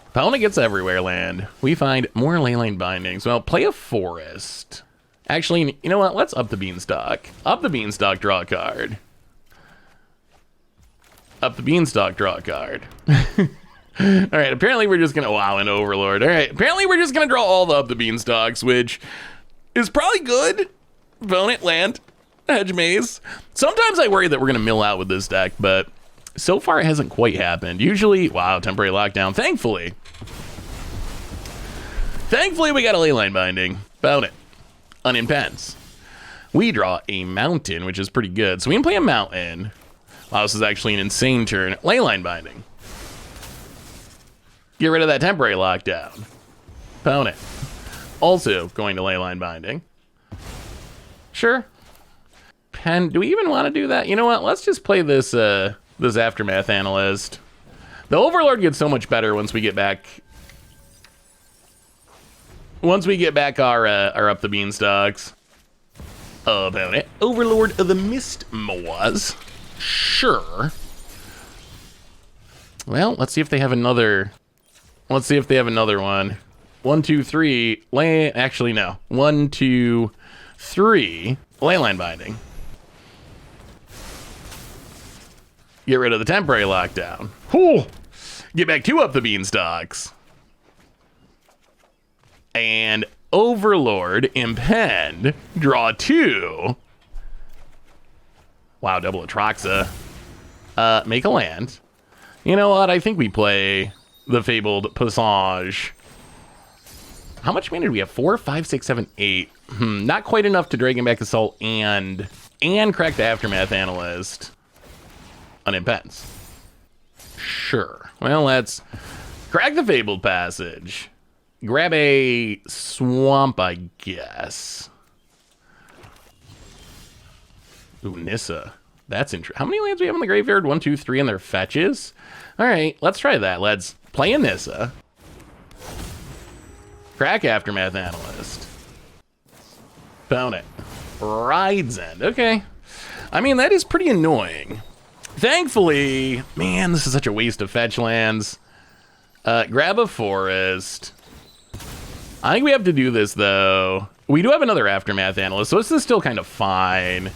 Opponent gets everywhere land. We find more Leyline Bindings. Well, play a forest. Actually, you know what? Let's up the beanstalk. Up the beanstalk, draw a card. Up the beanstalk, draw a card. All right, apparently we're just gonna wow an Overlord. All right, apparently we're just gonna draw all the up the beanstalks, which is probably good. Opponent, land, hedge maze. Sometimes I worry that we're gonna mill out with this deck, but so far it hasn't quite happened. Usually, wow, temporary lockdown. Thankfully we got a Leyline Binding. Opponent, Unimpense. We draw a mountain, which is pretty good. So we can play a mountain. Wow, this is actually an insane turn. Leyline Binding. Get rid of that temporary lockdown. Opponent. Also going to Leyline Binding. Sure. Pen, do we even want to do that? You know what? Let's just play this this Aftermath Analyst. The Overlord gets so much better once we get back. Once we get back our up the beanstalks. Opponent. Overlord of the Mist Moors. Sure. Well, let's see if they have another. Let's see if they have another one. 1, 2, 3. Actually, no. 1, 2, 3. Leyline Binding. Get rid of the temporary lockdown. Whew. Get back 2 up the beanstalks. And Overlord, Impend. Draw 2. Wow, double Atraxa. Make a land. You know what? I think we play the Fabled Passage. How much mana do we have? 4, 5, 6, 7, 8. Not quite enough to Dragonback Assault and crack the Aftermath Analyst. Unimpense. Sure. Well, let's crack the Fabled Passage. Grab a swamp, I guess. Ooh, Nissa. That's interesting. How many lands do we have in the graveyard? 1, 2, 3, and their fetches? All right, let's try that. Let's play a Nissa. Crack Aftermath Analyst. Opponent. Ride's End. Okay. I mean, that is pretty annoying. Thankfully, man, this is such a waste of fetch lands. Grab a forest. I think we have to do this, though. We do have another Aftermath Analyst, so this is still kind of fine.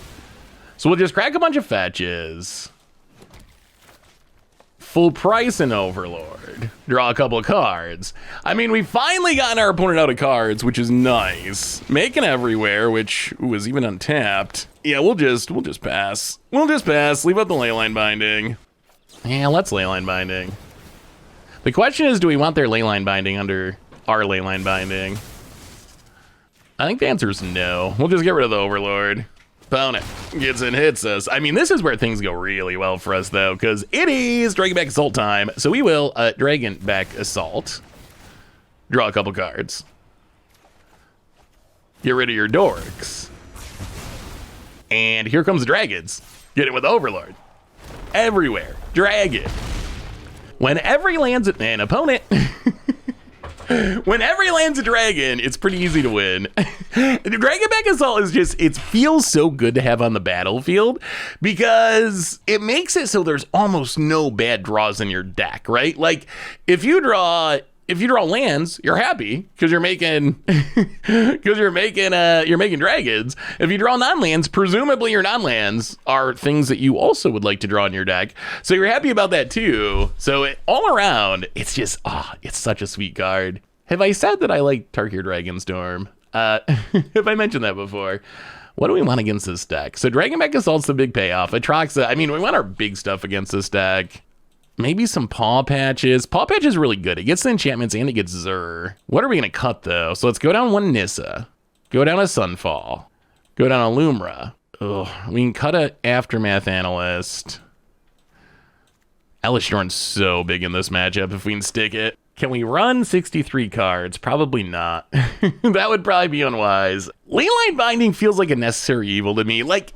So we'll just crack a bunch of fetches. Full price and Overlord. Draw a couple of cards. I mean, we've finally gotten our opponent out of cards, which is nice. Making everywhere, which was even untapped. Yeah, we'll just pass. We'll just pass. Leave out the Leyline Binding. Yeah, let's Leyline Binding. The question is, do we want their Leyline Binding under our Leyline Binding? I think the answer is no. We'll just get rid of the Overlord. Opponent gets and hits us. I mean, this is where things go really well for us, though, because it is Dragonback Assault time. So we will Dragonback Assault. Draw a couple cards. Get rid of your dorks. And here comes the dragons. Get it with Overlord. Everywhere. Dragon. When every lands an opponent... Whenever he lands a dragon, it's pretty easy to win. Dragonback Assault is just, it feels so good to have on the battlefield because it makes it so there's almost no bad draws in your deck, right? Like if you draw lands, you're happy because you're making you're making dragons. If you draw non-lands, presumably your non-lands are things that you also would like to draw in your deck. So you're happy about that too. So all around, it's just it's such a sweet card. Have I said that I like Tarkir Dragonstorm? Have I mentioned that before? What do we want against this deck? So Dragonback Assault's the big payoff. Atraxa, I mean, we want our big stuff against this deck. Maybe some Paw Patches. Paw Patch is really good. It gets the enchantments and it gets Zur. What are we going to cut, though? So let's go down one Nissa. Go down a Sunfall. Go down a Lumra. Ugh, we can cut a Aftermath Analyst. Elishnorn's so big in this matchup if we can stick it. Can we run 63 cards? Probably not. That would probably be unwise. Leyline Binding feels like a necessary evil to me. Like,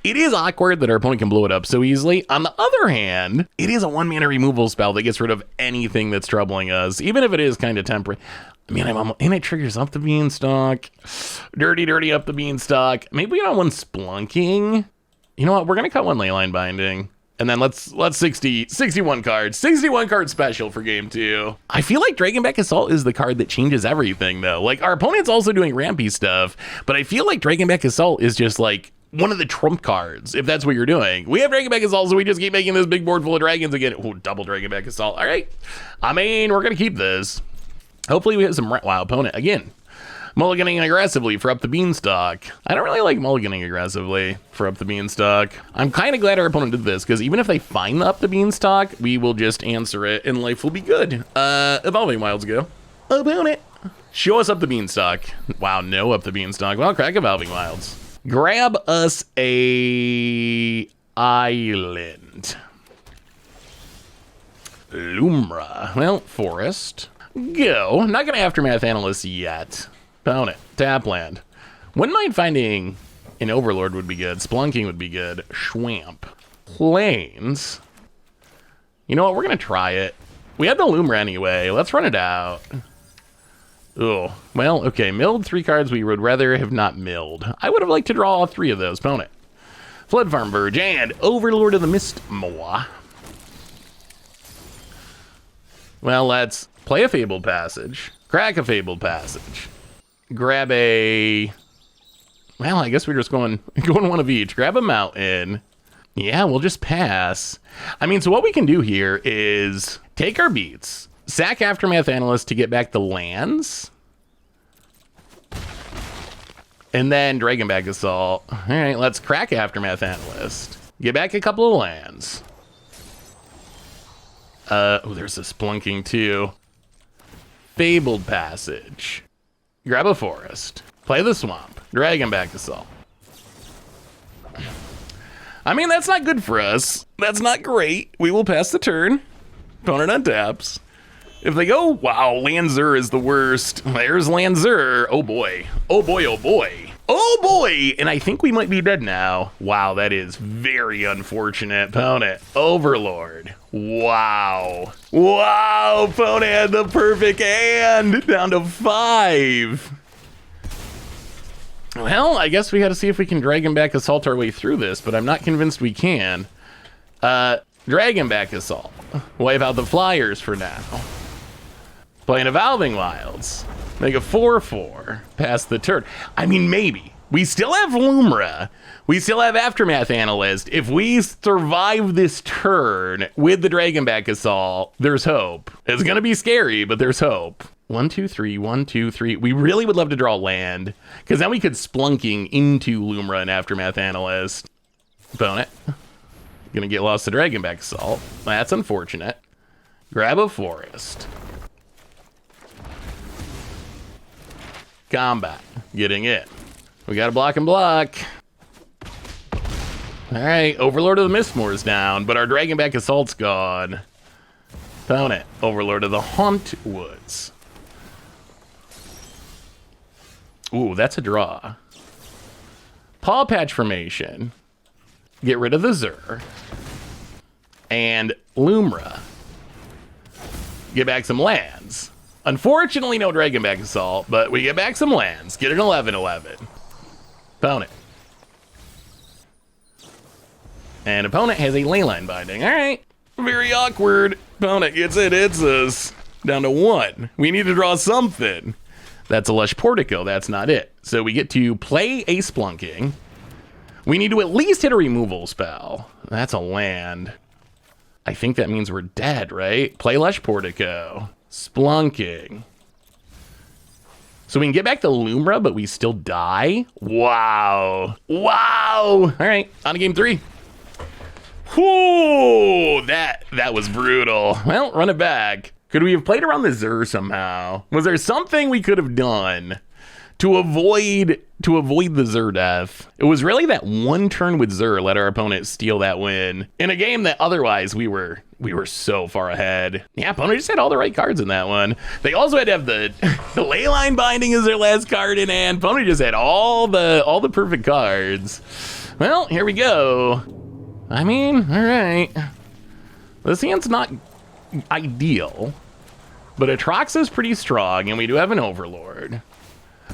it is awkward that our opponent can blow it up so easily. On the other hand, it is a 1-mana removal spell that gets rid of anything that's troubling us, even if it is kind of temporary. I mean, and it triggers up the Beanstalk. Dirty up the Beanstalk. Maybe we don't want Splunking. You know what? We're going to cut one Leyline Binding. And then let's 61 cards. 61 card special for game 2. I feel like Dragonback Assault is the card that changes everything, though. Like, our opponent's also doing rampy stuff, but I feel like Dragonback Assault is just like one of the trump cards, if that's what you're doing. We have Dragonback Assault, so we just keep making this big board full of dragons again. Ooh, double Dragonback Assault. All right. I mean, we're going to keep this. Hopefully we hit some... Wow, opponent, again. Mulliganing aggressively for up the Beanstalk. I don't really like mulliganing aggressively for up the Beanstalk. I'm kind of glad our opponent did this, because even if they find the up the Beanstalk, we will just answer it, and life will be good. Evolving Wilds go. Opponent. Show us up the Beanstalk. Wow, no up the Beanstalk. Well, crack Evolving Wilds. Grab us a island. Lumra. Well, forest. Go. Not going to Aftermath Analyst yet. Opponent. Tap land. Wouldn't mind finding an Overlord would be good. Splunking would be good. Schwamp. Plains. You know what? We're going to try it. We had the Lumra anyway. Let's run it out. Oh, well, okay. Milled 3 cards we would rather have not milled. I would have liked to draw all 3 of those. Opponent. Flood Farm Verge and Overlord of the Mistmoa. Well, let's play a Fabled Passage. Crack a Fabled Passage. Grab a... Well, I guess we're just going one of each. Grab a mountain. Yeah, we'll just pass. I mean, so what we can do here is take our beats, sack Aftermath Analyst to get back the lands, and then Dragonback Assault. All right, let's crack Aftermath Analyst. Get back a couple of lands. Oh, there's a Splunking too. Fabled Passage. Grab a forest. Play the swamp. Dragonback Assault. I mean, that's not good for us. That's not great. We will pass the turn. Opponent untaps. If they go, wow, Landzur is the worst. There's Landzur. Oh boy. Oh boy, oh boy. Oh boy! And I think we might be dead now. Wow, that is very unfortunate. Opponent. Overlord. Wow. Wow, opponent had the perfect hand. Down to 5. Well, I guess we got to see if we can Dragonback Assault our way through this, but I'm not convinced we can. Dragonback Assault. Wipe out the flyers for now. Playing Evolving Wilds. Make a 4/4. Pass the turn. I mean, maybe. We still have Lumra. We still have Aftermath Analyst. If we survive this turn with the Dragonback Assault, there's hope. It's going to be scary, but there's hope. 1, 2, 3, 1, 2, 3. We really would love to draw land, because then we could Splunking into Lumra and Aftermath Analyst. Opponent. Gonna get lost to Dragonback Assault. That's unfortunate. Grab a forest. Combat. Getting it. We got a block and block. Alright, Overlord of the Mistmoor is down, but our Dragonback Assault's gone. Opponent. Overlord of the Haunt Woods. Ooh, that's a draw. Paw Patch Formation. Get rid of the Zur. And Lumra. Get back some lands. Unfortunately, no Dragonback Assault, but we get back some lands. Get an 11/11. Opponent. And opponent has a Leyline Binding. All right. Very awkward. Opponent gets it. It's us. Down to 1. We need to draw something. That's a Lush Portico. That's not it. So we get to play a Splunking. We need to at least hit a removal spell. That's a land. I think that means we're dead, right? Play Lush Portico. Splunking. So we can get back to Lumra, but we still die? Wow. Wow. All right, on to game 3. Whoo, that was brutal. Well, run it back. Could we have played around the Zur somehow? Was there something we could have done to avoid the Zur death? It was really that one turn with Zur let our opponent steal that win in a game that otherwise we were so far ahead. Yeah, opponent just had all the right cards in that one. They also had to have the Leyline Binding as their last card in hand. Opponent just had all the perfect cards. Well, here we go. I mean, all right. This hand's not ideal, but Atraxa's pretty strong, and we do have an Overlord.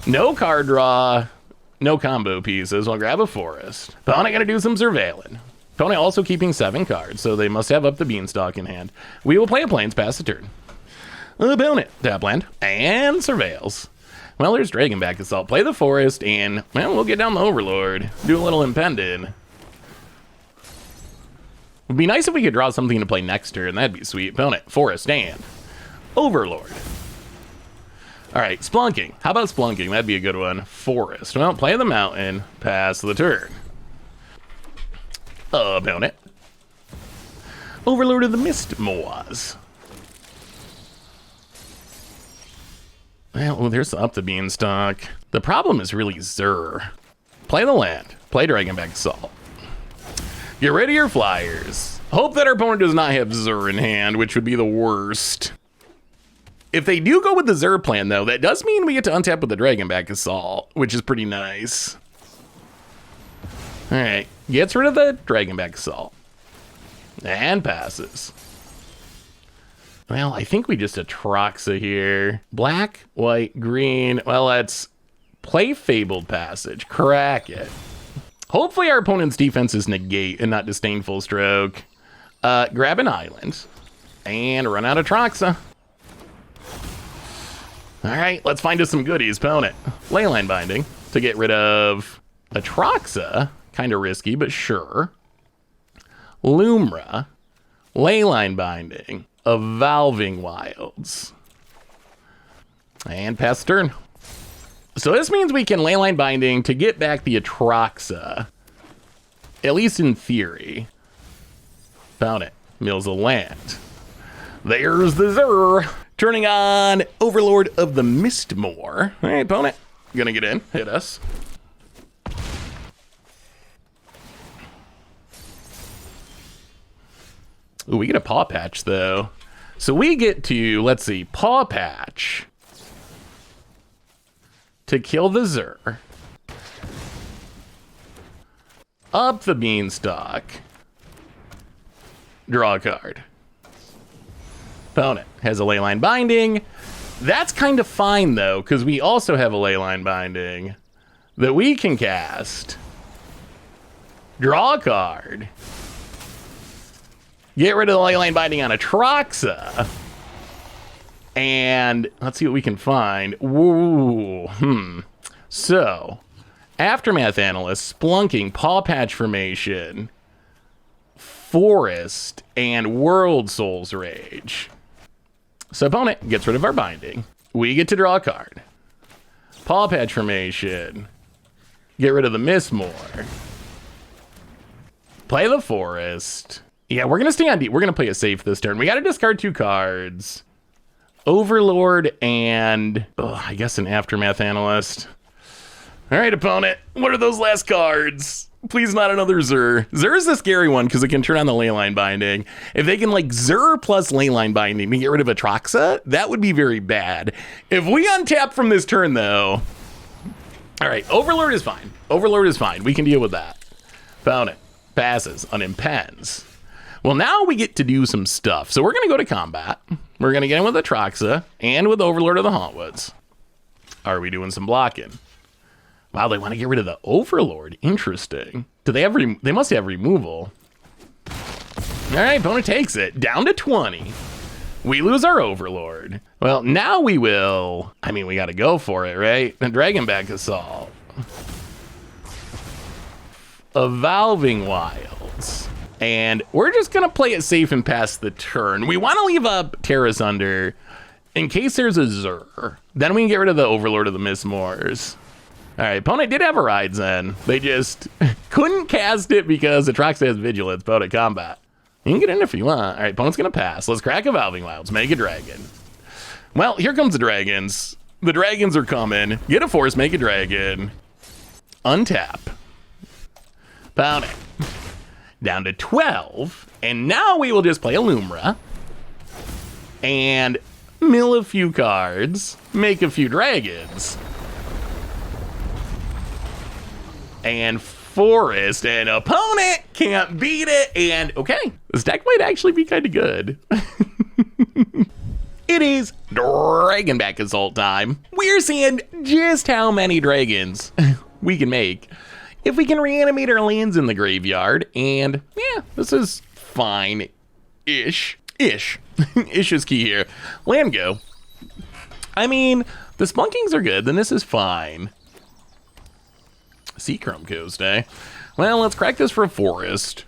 No card draw, no combo pieces. I'll grab a Forest. Opponent gonna do some surveilling. Opponent also keeping 7 cards, so they must have up the Beanstalk in hand. We will play a Plains, pass the turn. Opponent, tap land, and surveils. Well, there's Dragonback Assault. Play the Forest, and, well, we'll get down the Overlord. Do a little Impended. Would be nice if we could draw something to play next turn. That'd be sweet. Opponent, Forest, and Overlord. All right, Splunking. How about Splunking? That'd be a good one. Forest. Well, play the Mountain, pass the turn. Opponent. Overlord of the Mist Moors. Well, there's up the Beanstalk. The problem is really Zur. Play the land. Play Dragonback Assault. Get rid of your flyers. Hope that our opponent does not have Zur in hand, which would be the worst. If they do go with the Zur plan, though, that does mean we get to untap with the Dragonback Assault, which is pretty nice. All right, gets rid of the Dragonback Assault. And passes. Well, I think we just Atraxa here. Black, white, green. Well, let's play Fabled Passage. Crack it. Hopefully our opponent's defenses negate and not Disdainful Stroke. Grab an island. And run out of Atraxa. All right, let's find us some goodies, opponent. Leyline Binding to get rid of Atraxa. Kind of risky, but sure. Lumra. Leyline Binding. Evolving Wilds. And pass turn. So this means we can Leyline Binding to get back the Atraxa. At least in theory. Found it. Mills of land. There's the Zur. Turning on Overlord of the Mistmoor. All right, opponent. Gonna get in. Hit us. Ooh, we get a Paw Patch, though. So we get to, let's see, Paw Patch to kill the Zur. Up the Beanstalk. Draw a card. Opponent has a Leyline Binding. That's kind of fine, though, because we also have a Leyline Binding that we can cast. Draw a card. Get rid of the Leyline Binding on Atraxa. And let's see what we can find. Woo. So, Aftermath Analyst, Splunking, Paw Patch Formation, Forest, and World Soul's Rage. So opponent gets rid of our binding. We get to draw a card. Paw Patch Formation. Get rid of the Mistmoor. Play the Forest. Yeah, we're going to stay on deep. We're going to play it safe this turn. We got to discard 2 cards. Overlord and, I guess an Aftermath Analyst. All right, opponent. What are those last cards? Please not another Zur. Zur is the scary one because it can turn on the Leyline Binding. If they can like Zur plus Leyline Binding to get rid of Atraxa, that would be very bad. If we untap from this turn, though. All right, Overlord is fine. Overlord is fine. We can deal with that. Opponent passes on Impends. Well, now we get to do some stuff. So we're going to go to combat. We're going to get in with Atraxa and with Overlord of the Hauntwoods. Are we doing some blocking? Wow, they want to get rid of the Overlord. Interesting. Do they have they must have removal. All right, opponent takes it. Down to 20. We lose our Overlord. Well, now we will. I mean, we got to go for it, right? The Dragonback Assault. Evolving Wilds. And we're just going to play it safe and pass the turn. We want to leave up Terrace Under in case there's a Zur. Then we can get rid of the Overlord of the Mistmoors. All right, opponent did have a Ride Zen. They just couldn't cast it because Atraxa has Vigilance, opponent combat. You can get in if you want. All right, opponent's gonna pass. Let's crack Evolving Wilds, make a dragon. Well, here comes the dragons. The dragons are coming. Get a force, make a dragon. Untap. Pound it. Down to 12. And now we will just play a Lumra. And mill a few cards. Make a few dragons. And forest, and opponent can't beat it. And okay, this deck might actually be kind of good. It is Dragonback Assault time. We're seeing just how many dragons we can make if we can reanimate our lands in the graveyard. And yeah, this is fine-ish. Ish is key here. Land go. I mean, the Spunkings are good, then this is fine. Seachrome Coast, eh? Well, let's crack this for a forest.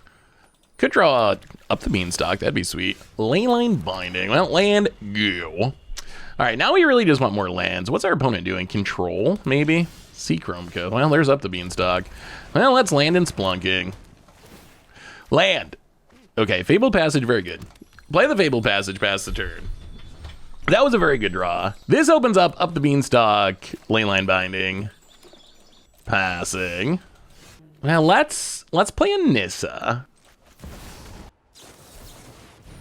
Could draw up the Beanstalk, that'd be sweet. Leyline Binding, well, land, go. All right, now we really just want more lands. What's our opponent doing? Control, maybe? Seachrome Coast, well, there's up the Beanstalk. Well, let's land in Splunking. Land. Okay, Fabled Passage, very good. Play the Fabled Passage, pass the turn. That was a very good draw. This opens up the Beanstalk, Leyline Binding. Passing. Now let's play a Nissa.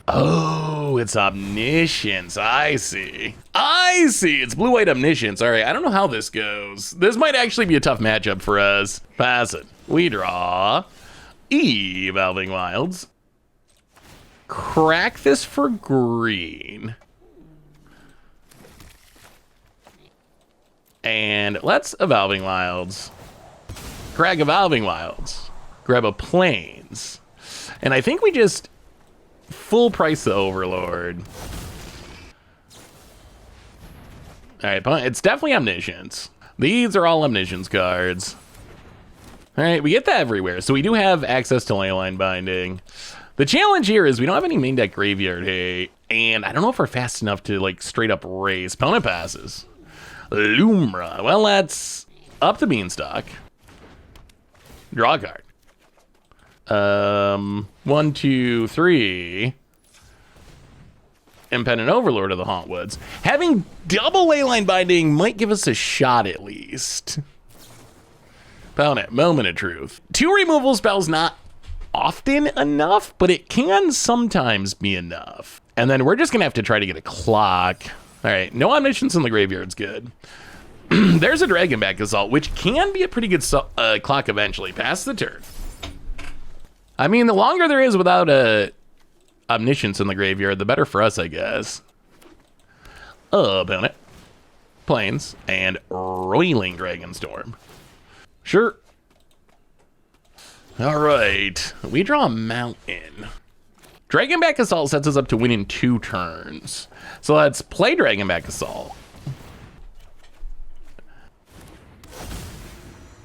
Oh, it's Omniscience. I see. It's blue-white Omniscience. All right, I don't know how this goes. This might actually be a tough matchup for us. Pass it. We draw. Evolving Wilds. Crack this for green. And let's Evolving Wilds. Crack Evolving Wilds. Grab a Plains. And I think we just full price the Overlord. All right, it's definitely Omniscience. These are all Omniscience cards. All right, we get that everywhere. So we do have access to Leyline Binding. The challenge here is we don't have any main deck graveyard hate, and I don't know if we're fast enough to like straight up race. Opponent passes. Lumra. Well, let's up the Beanstalk. Draw a card. 1, 2, 3. Impendent Overlord of the Hauntwoods. Having double Leyline Binding might give us a shot at least. Opponent, Moment of Truth. 2 removal spells not often enough, but it can sometimes be enough. And then we're just gonna have to try to get a clock. All right, no Omniscience in the graveyard's good. There's a Dragonback Assault, which can be a pretty good clock eventually. Pass the turn. I mean, the longer there is without a Omniscience in the graveyard, the better for us, I guess. Opponent. Plains and Roiling Dragonstorm. Sure. All right, we draw a Mountain. Dragonback Assault sets us up to win in 2 turns. So let's play Dragonback Assault.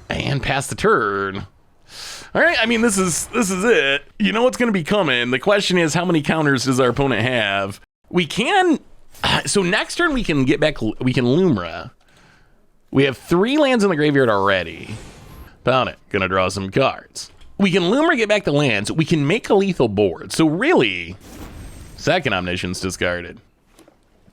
And pass the turn. All right, I mean, this is it. You know what's going to be coming. The question is, how many counters does our opponent have? We can, so next turn we can get back, we can Lumra. We have 3 lands in the graveyard already. Opponent, gonna draw some cards. We can Lumra, get back the lands. We can make a lethal board. So really, second Omniscience discarded.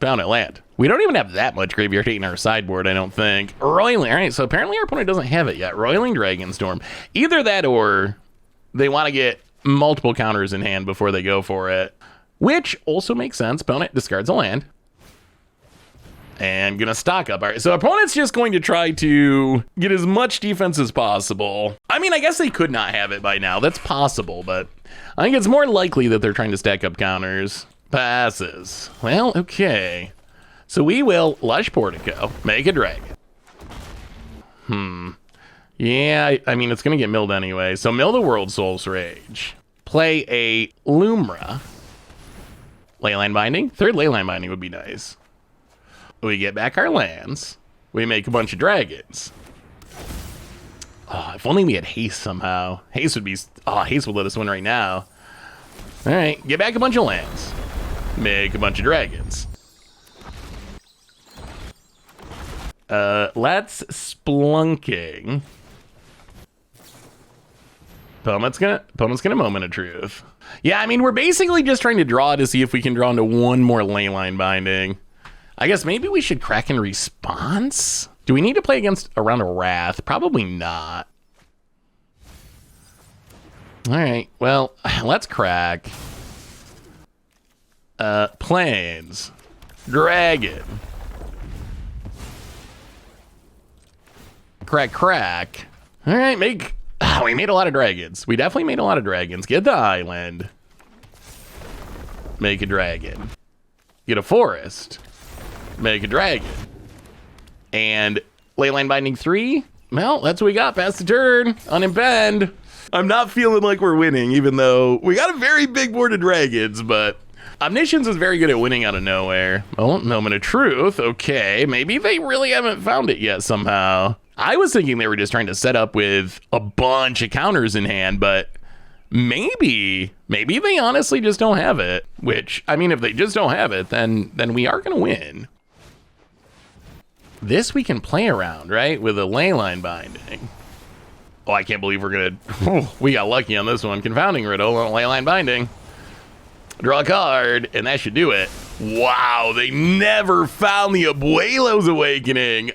Found it, land. We don't even have that much graveyard hate in our sideboard, I don't think. Roiling, all right, so apparently our opponent doesn't have it yet. Roiling Dragonstorm. Either that or they want to get multiple counters in hand before they go for it, which also makes sense. Opponent discards a land. And gonna stock up. All right, so opponent's just going to try to get as much defense as possible. I mean, I guess they could not have it by now. That's possible, but I think it's more likely that they're trying to stack up counters. Passes. Well, okay. So we will Lush Portico, make a dragon. Yeah, I mean, it's gonna get milled anyway. So mill the World Soul's Rage. Play a Lumra. Leyline Binding? 3rd Leyline Binding would be nice. We get back our lands. We make a bunch of dragons. Oh, if only we had haste somehow. Haste would be, haste would let us win right now. All right, get back a bunch of lands. Make a bunch of dragons. Let's Splunking. Opponent's gonna Moment of Truth. Yeah, I mean, we're basically just trying to draw to see if we can draw into one more Leyline Binding. I guess maybe we should crack in response? Do we need to play against a round of Wrath? Probably not. All right, well, let's crack. Plains. Dragon. Crack. All right, we made a lot of dragons. We definitely made a lot of dragons. Get the island. Make a dragon. Get a forest. Make a dragon. And Leyline Binding 3? Well, that's what we got. Pass the turn. Unimpend. I'm not feeling like we're winning, even though we got a very big board of dragons, but Omniscience is very good at winning out of nowhere. Oh, Moment of Truth. Okay, maybe they really haven't found it yet somehow. I was thinking they were just trying to set up with a bunch of counters in hand, but maybe they honestly just don't have it. Which, I mean, if they just don't have it, then we are going to win. This we can play around, right? With a Leyline Binding. Oh, I can't believe we're going to... We got lucky on this one. Confounding Riddle on Leyline Binding. Draw a card, and that should do it. Wow, they never found the Abuelo's Awakening.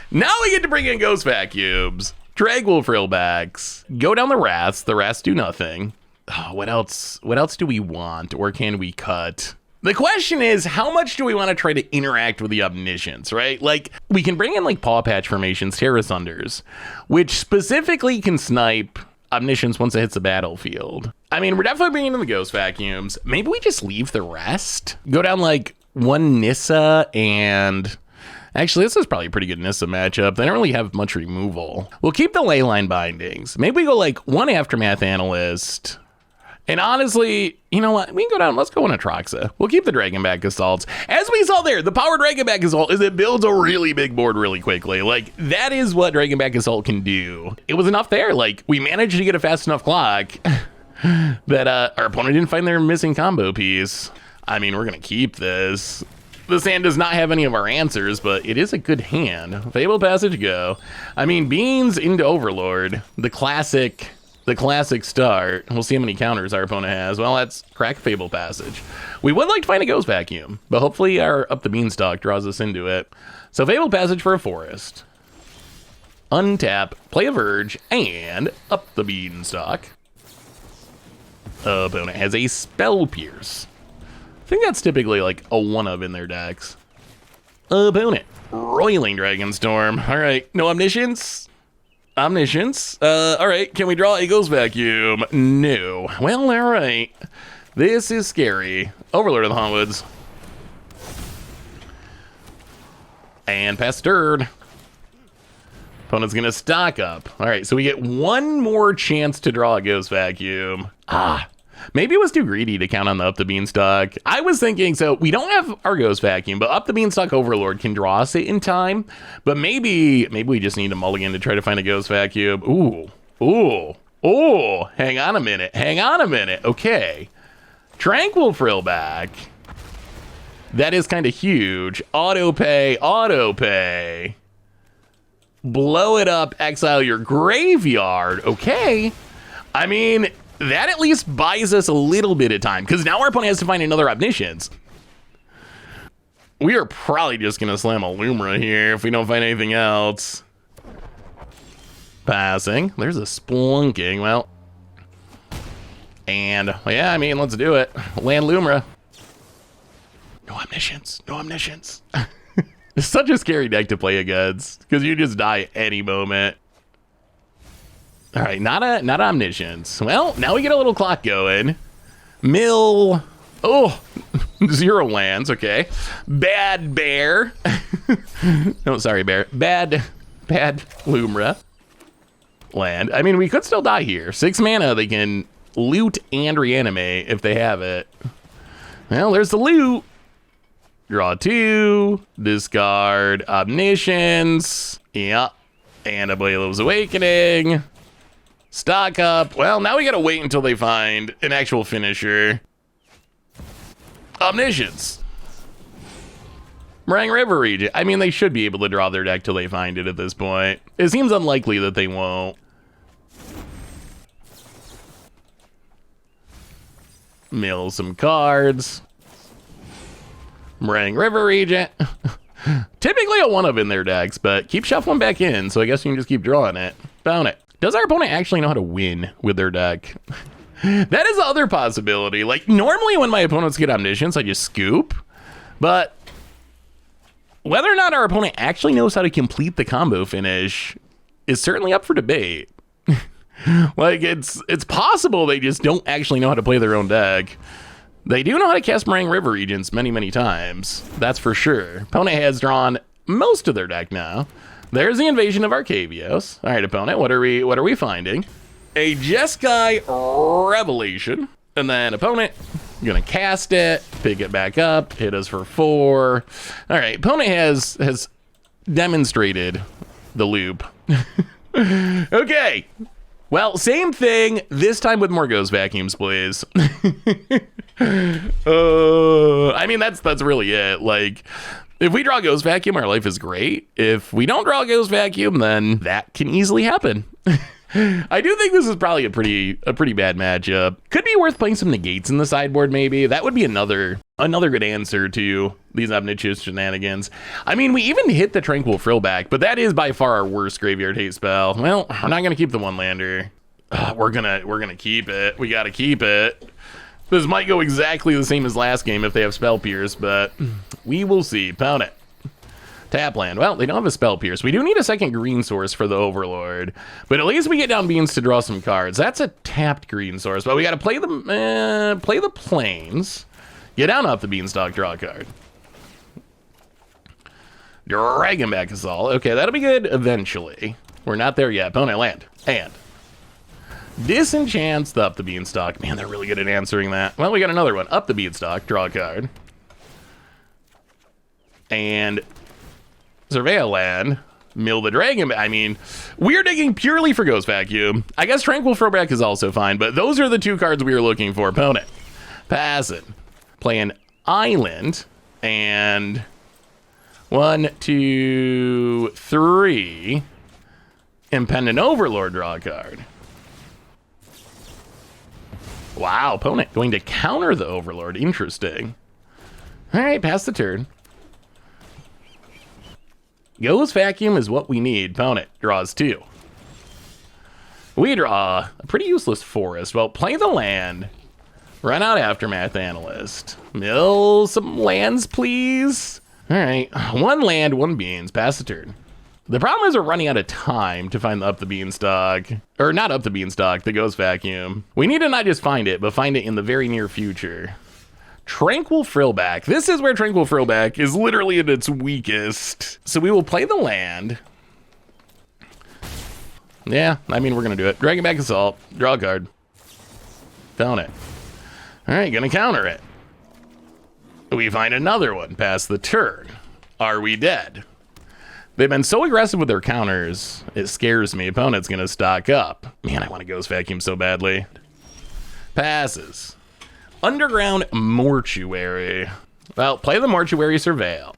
Now we get to bring in Ghost Vacuums. Dragwolf Frillbacks. Go down the Wraths. The Wraths do nothing. Oh, what else? What else do we want, or can we cut? The question is, how much do we want to try to interact with the Omniscience, right? Like, we can bring in, like, Paw Patch Formations, Terra Sunders, which specifically can snipe Omniscience once it hits the battlefield. I mean, we're definitely bringing in the Ghost Vacuums. Maybe we just leave the rest? Go down, like, one Nissa and... Actually, this is probably a pretty good Nissa matchup. They don't really have much removal. We'll keep the Leyline Bindings. Maybe we go, like, one Aftermath Analyst... And honestly, you know what? We can go down. Let's go on Atraxa. We'll keep the Dragonback Assaults. As we saw there, the power Dragonback Assault is it builds a really big board really quickly. Like, that is what Dragonback Assault can do. It was enough there. Like, we managed to get a fast enough clock that our opponent didn't find their missing combo piece. I mean, we're going to keep this. This hand does not have any of our answers, but it is a good hand. Fabled Passage, go. I mean, Beans into Overlord. The classic start. We'll see how many counters our opponent has. Well, let's crack Fabled Passage. We would like to find a Ghost Vacuum, but hopefully our Up the Beanstalk draws us into it. So Fabled Passage for a forest. Untap, play a Verge, and Up the Beanstalk. Opponent has a Spell Pierce. I think that's typically like a one-of in their decks. Opponent, Roiling Dragonstorm. All right, no Omniscience. All right, can we draw a Ghost Vacuum? No. Well, all right. This is scary. Overlord of the Hauntwoods. And pass third. Opponent's gonna stock up. All right, so we get one more chance to draw a Ghost Vacuum. Maybe it was too greedy to count on the Up the Beanstalk. I was thinking, so we don't have our Ghost Vacuum, but Up the Beanstalk Overlord can draw us it in time. But maybe we just need a mulligan to try to find a Ghost Vacuum. Ooh. Hang on a minute. Okay. Tranquil Frillback. That is kind of huge. Auto pay. Blow it up, exile your graveyard. Okay. I mean... that at least buys us a little bit of time, because now our opponent has to find another Omniscience. We are probably just going to slam a Lumra here if we don't find anything else. Passing. There's a Splunking. Well. And, well, yeah, I mean, let's do it. Land Lumra. No Omniscience. It's such a scary deck to play against, because you just die at any moment. All right, not Omniscience. Well, now we get a little clock going. Mill. Oh, 0 lands. Okay. Bad Bear. No, sorry, Bear. Bad Lumra. Land. I mean, we could still die here. 6 mana. They can loot and reanimate if they have it. Well, there's the loot. Draw 2. Discard Omniscience. Yeah. And Abuelo's Awakening. Stock up. Well, now we gotta wait until they find an actual finisher. Omniscience. Meringue River region. I mean, they should be able to draw their deck till they find it at this point. It seems unlikely that they won't. Mill some cards. Meringue River region. Typically a one-of in their decks, but keep shuffling back in, so I guess you can just keep drawing it. Found it. Does our opponent actually know how to win with their deck? That is the other possibility. Like, normally when my opponents get Omniscience, I just scoop. But whether or not our opponent actually knows how to complete the combo finish is certainly up for debate. Like, it's possible they just don't actually know how to play their own deck. They do know how to cast Meringue River regions many, many times. That's for sure. Opponent has drawn most of their deck now. There's the Invasion of Arcavios. All right, opponent, what are we finding? A Jeskai Revelation. And then opponent, gonna cast it, pick it back up, hit us for 4. All right, opponent has demonstrated the loop. Okay. Well, same thing, this time with more Ghost Vacuums, please. I mean, that's really it. Like, if we draw Ghost Vacuum, our life is great. If we don't draw Ghost Vacuum, then that can easily happen. I do think this is probably a pretty bad matchup. Could be worth playing some negates in the sideboard, maybe. That would be another good answer to these Omniscience shenanigans. I mean, we even hit the Tranquil Frillback, but that is by far our worst graveyard hate spell. Well, we're not gonna keep the one-lander. We're gonna keep it. We gotta keep it. This might go exactly the same as last game if they have Spell Pierce, but we will see. Pound it. Tap land. Well, they don't have a Spell Pierce. We do need a second green source for the Overlord, but at least we get down beans to draw some cards. That's a tapped green source, but we got to play the plains. Get down off the Beanstalk, draw a card. Dragonback Assault. Okay, that'll be good eventually. We're not there yet. Opponent land. And disenchants the Up the Beanstalk. Man, they're really good at answering that. Well, we got another one. Up the Beanstalk, draw a card. And Surveil land. Mill the Dragon. I mean, we're digging purely for Ghost Vacuum. I guess Tranquil Frillback is also fine, but those are the two cards we were looking for. Opponent. Pass it. Play an island. And 1, 2, 3. Impending Overlord, draw a card. Wow, opponent going to counter the Overlord. Interesting. All right, pass the turn. Ghost Vacuum is what we need. Opponent draws 2. We draw a pretty useless forest. Well, play the land. Run out Aftermath Analyst. Mill some lands, please. All right, 1 land, 1 beans. Pass the turn. The problem is we're running out of time to find the Up the Beanstalk. Or not Up the Beanstalk, the Ghost Vacuum. We need to not just find it, but find it in the very near future. Tranquil Frillback. This is where Tranquil Frillback is literally at its weakest. So we will play the land. Yeah, I mean, we're going to do it. Dragonback Assault. Draw a card. Found it. All right, going to counter it. We find another one. Pass the turn. Are we dead? They've been so aggressive with their counters, it scares me. Opponent's going to stock up. Man, I want to Ghost Vacuum so badly. Passes. Underground Mortuary. Well, play the Mortuary Surveil.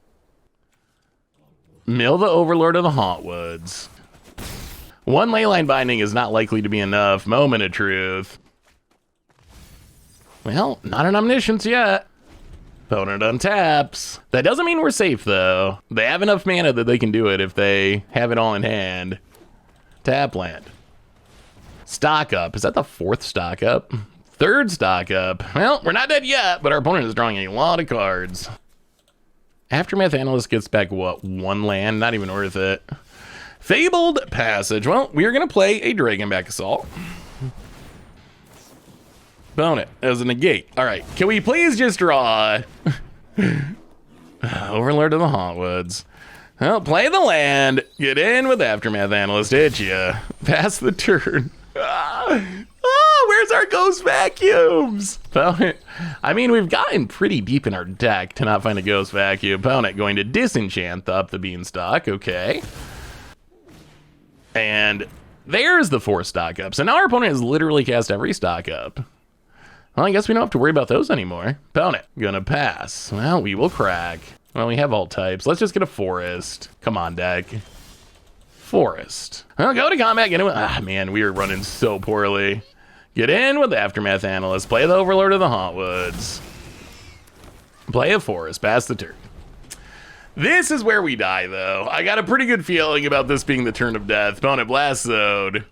Mill the Overlord of the Hauntwoods. 1 Leyline Binding is not likely to be enough. Moment of truth. Well, not an Omniscience yet. Opponent untaps. That doesn't mean we're safe, though. They have enough mana that they can do it if they have it all in hand. Tap land. Stock up. Is that the 4th stock up? 3rd stock up. Well, we're not dead yet, but our opponent is drawing a lot of cards. Aftermath Analyst gets back, what, 1 land? Not even worth it. Fabled Passage. Well, we are going to play a Dragonback Assault. Opponent as a negate. All right, can we please just draw Overlord of the Hauntwoods? Well, play the land. Get in with Aftermath Analyst. Hit ya. Pass the turn. Where's our Ghost Vacuums? Opponent. I mean, we've gotten pretty deep in our deck to not find a Ghost Vacuum. Opponent going to disenchant the Up the Beanstalk. Okay. And there's the 4 stock up. So now our opponent has literally cast every stock up. Well, I guess we don't have to worry about those anymore. Opponent, gonna pass. Well, we will crack. Well, we have all types. Let's just get a forest. Come on, deck. Forest. Well, go to combat. Get in. Ah, man, we are running so poorly. Get in with the Aftermath Analyst. Play the Overlord of the Hauntwoods. Play a forest. Pass the turn. This is where we die, though. I got a pretty good feeling about this being the turn of death. Opponent Blastoed.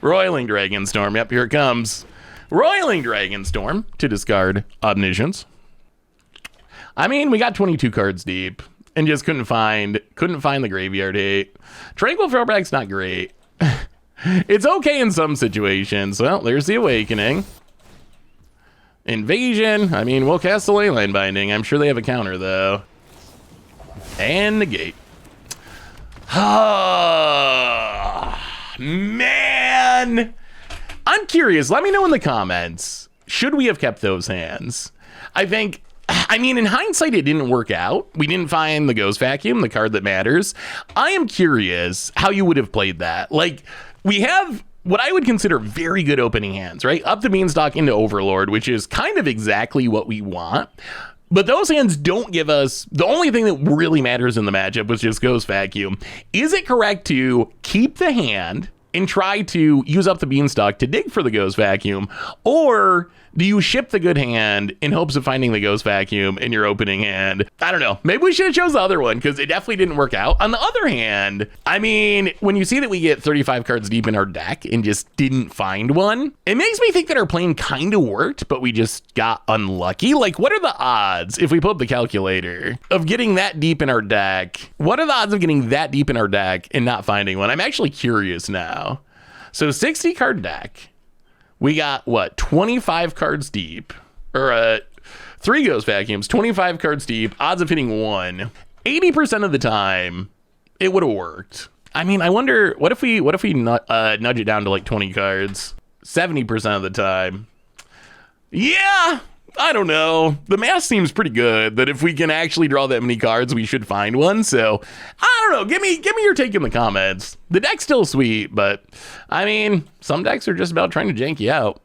Roiling Dragonstorm. Yep, here it comes. Roiling Dragonstorm to discard Omniscience. I mean, we got 22 cards deep and just couldn't find the graveyard hate. Tranquil Throwback's not great. It's okay in some situations. Well, there's the Awakening. Invasion. I mean, we'll cast the Leyline Binding. I'm sure they have a counter, though. And negate. Man. I'm curious. Let me know in the comments. Should we have kept those hands? I mean, in hindsight, it didn't work out. We didn't find the Ghost Vacuum, the card that matters. I am curious how you would have played that. Like, we have what I would consider very good opening hands, right? Up the Beanstalk into Overlord, which is kind of exactly what we want. But those hands don't give us, the only thing that really matters in the matchup was just Ghost Vacuum. Is it correct to keep the hand and try to use up the Beanstalk to dig for the Ghost Vacuum? Or do you ship the good hand in hopes of finding the Ghost Vacuum in your opening hand? I don't know. Maybe we should have chose the other one because it definitely didn't work out. On the other hand, I mean, when you see that we get 35 cards deep in our deck and just didn't find one, it makes me think that our plan kind of worked, but we just got unlucky. Like, what are the odds, if we pull up the calculator, of getting that deep in our deck? What are the odds of getting that deep in our deck and not finding one? I'm actually curious now. So 60 card deck. We got, what, 25 cards deep, or 3 Ghost Vacuums, 25 cards deep, odds of hitting one. 80% of the time, it would have worked. I mean, I wonder, what if we nudge it down to like 20 cards? 70% of the time. Yeah, I don't know. The math seems pretty good that if we can actually draw that many cards, we should find one. So, I don't know. Give me your take in the comments. The deck's still sweet, but I mean, some decks are just about trying to jank you out.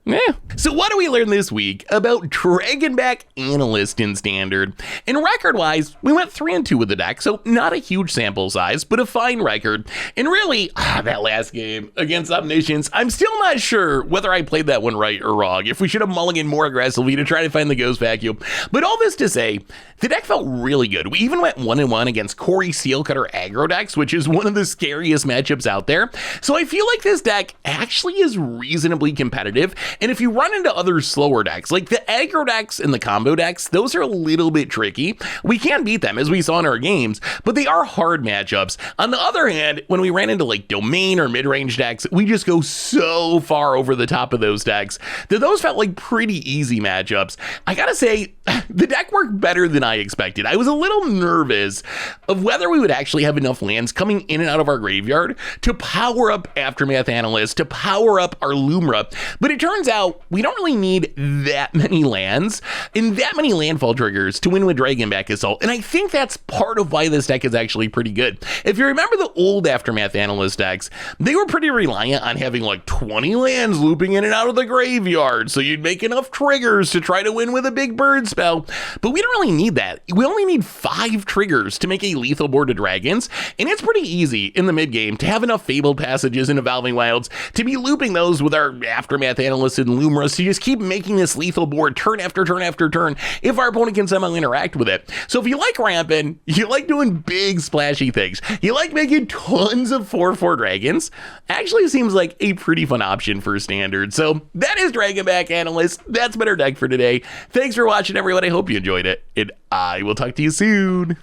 Yeah. So what do we learn this week about Dragonback Analyst in Standard? And record-wise, we went 3-2 with the deck, so not a huge sample size, but a fine record. And really, that last game against Omniscience, I'm still not sure whether I played that one right or wrong, if we should have mulliganed more aggressively to try to find the Ghost Vacuum. But all this to say, the deck felt really good. We even went 1-1 against Corey Sealcutter aggro decks, which is one of the scariest matchups out there. So I feel like this deck actually is reasonably competitive. And if you run into other slower decks, like the aggro decks and the combo decks, those are a little bit tricky. We can beat them, as we saw in our games, but they are hard matchups. On the other hand, when we ran into like domain or mid-range decks, we just go so far over the top of those decks that those felt like pretty easy matchups. I gotta say, the deck worked better than I expected. I was a little nervous of whether we would actually have enough lands coming in and out of our graveyard to power up Aftermath Analyst, to power up our Lumra, but it turns out we don't really need that many lands and that many landfall triggers to win with Dragonback Assault, and I think that's part of why this deck is actually pretty good. If you remember the old Aftermath Analyst decks, they were pretty reliant on having like 20 lands looping in and out of the graveyard, so you'd make enough triggers to try to win with a big bird spell, but we don't really need that. We only need 5 triggers to make a lethal board to dragons, and it's pretty easy in the mid game to have enough Fabled Passages and Evolving Wilds to be looping those with our Aftermath Analyst and Lumra to just keep making this lethal board turn after turn after turn if our opponent can somehow interact with it. So if you like ramping, you like doing big splashy things, you like making tons of 4/4 dragons, actually seems like a pretty fun option for Standard. So that is Dragonback Analyst. That's been our deck for today. Thanks for watching, everyone. I hope you enjoyed it, and I will talk to you soon.